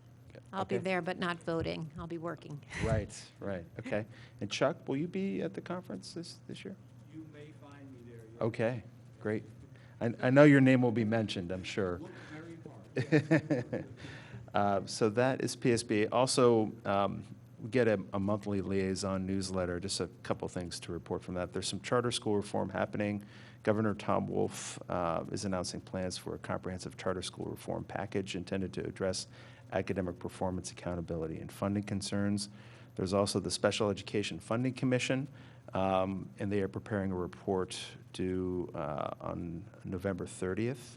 I'll be there, but not voting. I'll be working. Right, right. Okay. And Chuck, will you be at the conference this year? You may find me there. Yeah. Okay, great. I know your name will be mentioned, I'm sure. So that is PSBA. Also, we get a monthly liaison newsletter, just a couple things to report from that. There's some charter school reform happening. Governor Tom Wolf is announcing plans for a comprehensive charter school reform package intended to address academic performance, accountability, and funding concerns. There's also the Special Education Funding Commission, and they are preparing a report due on November 30th.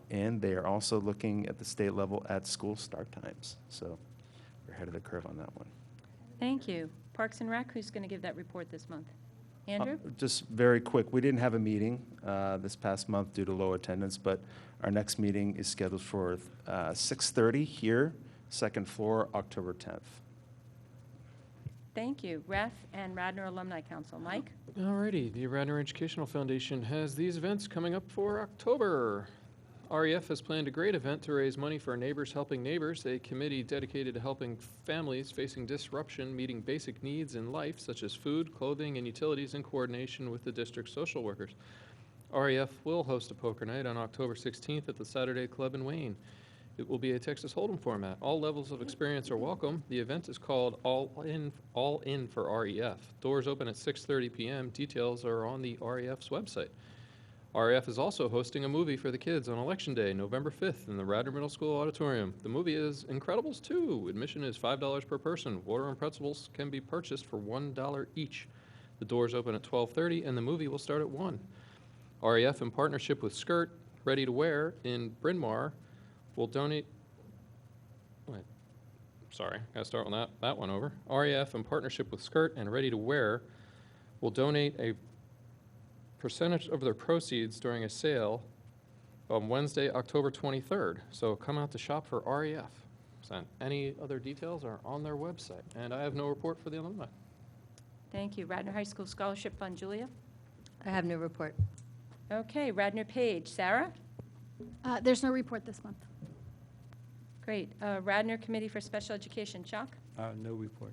And they are also looking at the state level at school start times. So we're ahead of the curve on that one. Thank you. Parks and Rec, who's going to give that report this month? Andrew? Just very quick, we didn't have a meeting this past month due to low attendance, but our next meeting is scheduled for 6:30 here, second floor, October 10th. Thank you. Ref and Radnor Alumni Council. Mike? Alrighty, the Radnor Educational Foundation has these events coming up for October. REF has planned a great event to raise money for Neighbors Helping Neighbors, a committee dedicated to helping families facing disruption meeting basic needs in life, such as food, clothing, and utilities in coordination with the district's social workers. REF will host a poker night on October 16th at the Saturday Club in Wayne. It will be a Texas Hold'em format. All levels of experience are welcome. The event is called All In for REF. Doors open at 6:30 p.m. Details are on the REF's website. REF is also hosting a movie for the kids on Election Day, November 5th, in the Radnor Middle School Auditorium. The movie is Incredibles 2. Admission is $5 per person. Water and pretzels can be purchased for $1 each. The doors open at 12:30, and the movie will start at 1. REF, in partnership with Skirt, Ready to Wear in Bryn Mawr, will donate. Wait, sorry, gotta start on that one over. REF, in partnership with Skirt and Ready to Wear, will donate a percentage of their proceeds during a sale on Wednesday, October 23rd. So come out to shop for REF. And any other details are on their website. And I have no report for the alumni. Thank you. Radnor High School Scholarship Fund. Julia? I have no report. Okay. Radnor Page. Sarah? There's no report this month. Great. Radnor Committee for Special Education. Chuck? No report.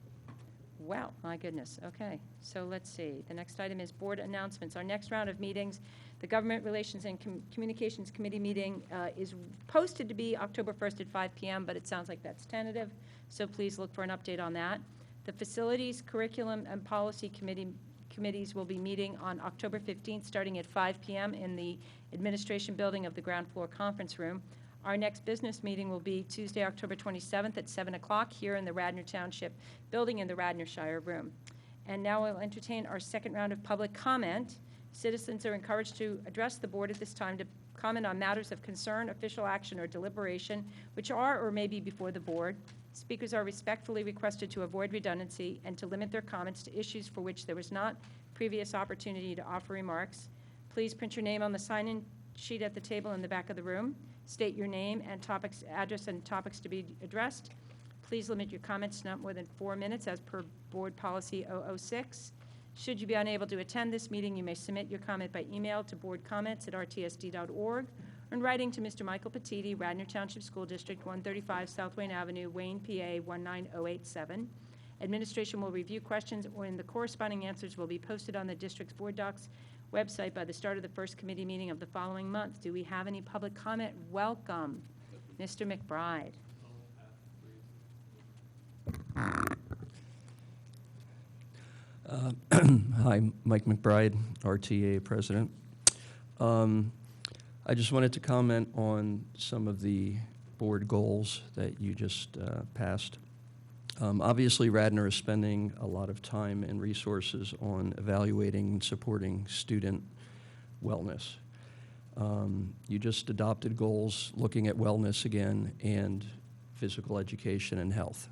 Wow, my goodness. Okay, so let's see. The next item is board announcements. Our next round of meetings, the Government Relations and Communications Committee meeting is posted to be October 1st at 5 p.m., but it sounds like that's tentative, so please look for an update on that. The Facilities, Curriculum, and Policy committees will be meeting on October 15th, starting at 5 p.m. in the Administration Building of the ground floor conference room. Our next business meeting will be Tuesday, October 27th at 7 o'clock here in the Radnor Township Building in the Radnorshire Room. And now I'll entertain our second round of public comment. Citizens are encouraged to address the board at this time to comment on matters of concern, official action, or deliberation, which are or may be before the board. Speakers are respectfully requested to avoid redundancy and to limit their comments to issues for which there was not previous opportunity to offer remarks. Please print your name on the sign-in sheet at the table in the back of the room. State your name and topics, address and topics to be addressed. Please limit your comments to not more than 4 minutes as per Board Policy 006. Should you be unable to attend this meeting, you may submit your comment by email to boardcomments@rtsd.org or in writing to Mr. Michael Petiti, Radnor Township School District, 135 South Wayne Avenue, Wayne, PA 19087. Administration will review questions and the corresponding answers will be posted on the district's board docs website by the start of the first committee meeting of the following month. Do we have any public comment? Welcome. Mr. McBride. Hi, Mike McBride, RTA President. I just wanted to comment on some of the board goals that you just passed. Obviously, Radnor is spending a lot of time and resources on evaluating and supporting student wellness. You just adopted goals looking at wellness again and physical education and health.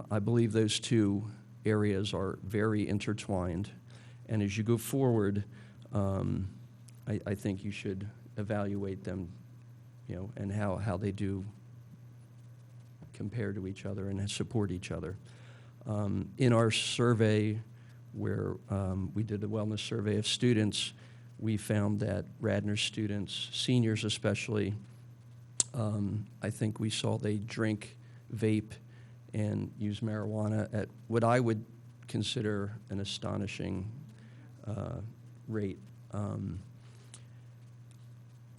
I believe those two areas are very intertwined, and as you go forward, I think you should evaluate them, and how they do compare to each other and support each other. In our survey, where we did a wellness survey of students, we found that Radnor students, seniors especially, I think we saw they drink, vape, and use marijuana at what I would consider an astonishing rate. I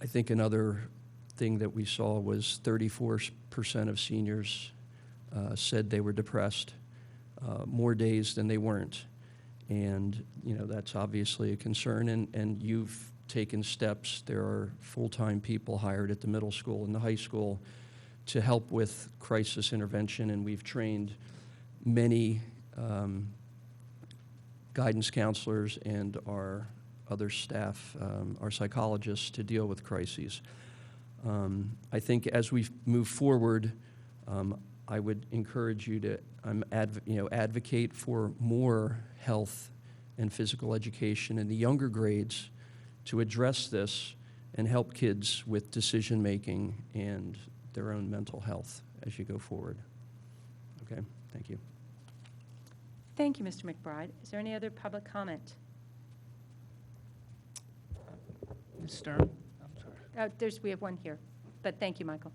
think another thing that we saw was 34% of seniors said they were depressed more days than they weren't. And, that's obviously a concern, and you've taken steps. There are full-time people hired at the middle school and the high school to help with crisis intervention, and we've trained many guidance counselors and our other staff, our psychologists, to deal with crises. I think as we move forward, I would encourage you to advocate for more health and physical education in the younger grades to address this and help kids with decision-making and their own mental health as you go forward. Okay, thank you. Thank you, Mr. McBride. Is there any other public comment? Ms. Stern? I'm sorry. We have one here, but thank you, Michael.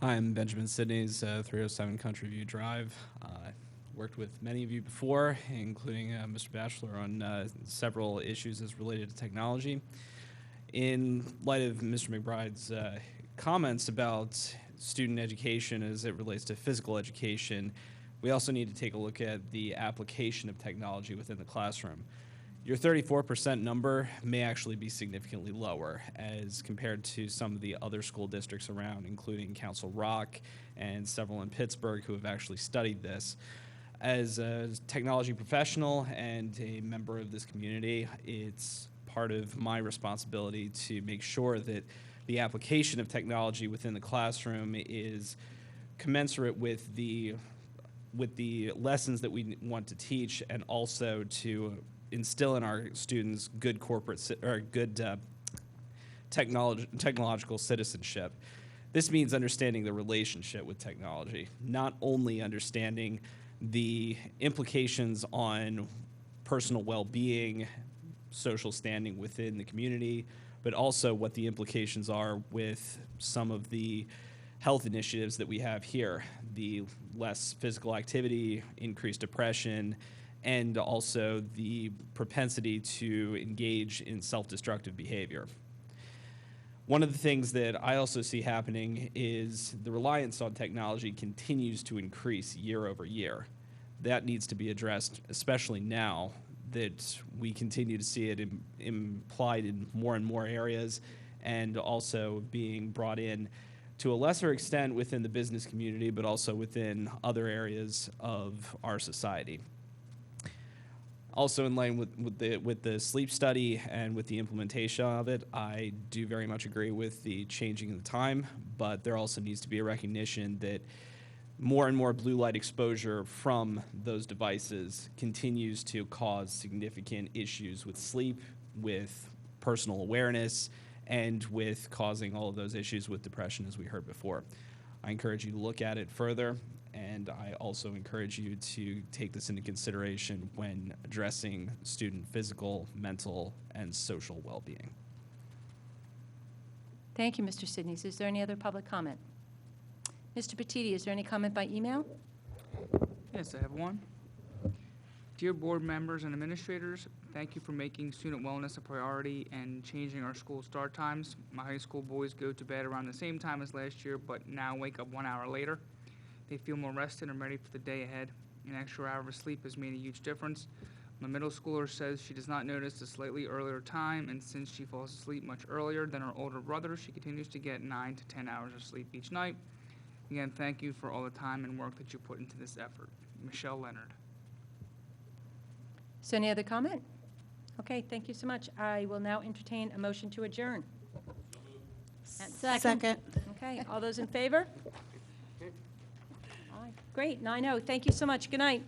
Hi, I'm Benjamin Sidneys, 307 Country View Drive. Worked with many of you before, including Mr. Batchelor, on several issues as related to technology. In light of Mr. McBride's comments about student education as it relates to physical education, we also need to take a look at the application of technology within the classroom. Your 34% number may actually be significantly lower as compared to some of the other school districts around, including Council Rock and several in Pittsburgh who have actually studied this. As a technology professional and a member of this community, it's part of my responsibility to make sure that the application of technology within the classroom is commensurate with the lessons that we want to teach, and also to instill in our students good technological citizenship. This means understanding the relationship with technology, not only understanding the implications on personal well-being, social standing within the community, but also what the implications are with some of the health initiatives that we have here, the less physical activity, increased depression, and also the propensity to engage in self-destructive behavior. One of the things that I also see happening is the reliance on technology continues to increase year over year. That needs to be addressed, especially now that we continue to see it implied in more and more areas, and also being brought in to a lesser extent within the business community, but also within other areas of our society. Also, in line with the sleep study and with the implementation of it, I do very much agree with the changing of the time, but there also needs to be a recognition that more and more blue light exposure from those devices continues to cause significant issues with sleep, with personal awareness, and with causing all of those issues with depression, as we heard before. I encourage you to look at it further, and I also encourage you to take this into consideration when addressing student physical, mental, and social well-being. Thank you, Mr. Sidneys. Is there any other public comment? Mr. Petiti, is there any comment by email? Yes, I have one. Dear board members and administrators, thank you for making student wellness a priority and changing our school start times. My high school boys go to bed around the same time as last year, but now wake up 1 hour later. They feel more rested and ready for the day ahead. An extra hour of sleep has made a huge difference. My middle schooler says she does not notice the slightly earlier time, and since she falls asleep much earlier than her older brother, she continues to get 9 to 10 hours of sleep each night. Again, thank you for all the time and work that you put into this effort. Michelle Leonard. Is there any other comment? Okay, thank you so much. I will now entertain a motion to adjourn. Second. Okay, all those in favor? Aye. Great, 9-0. Thank you so much. Good night.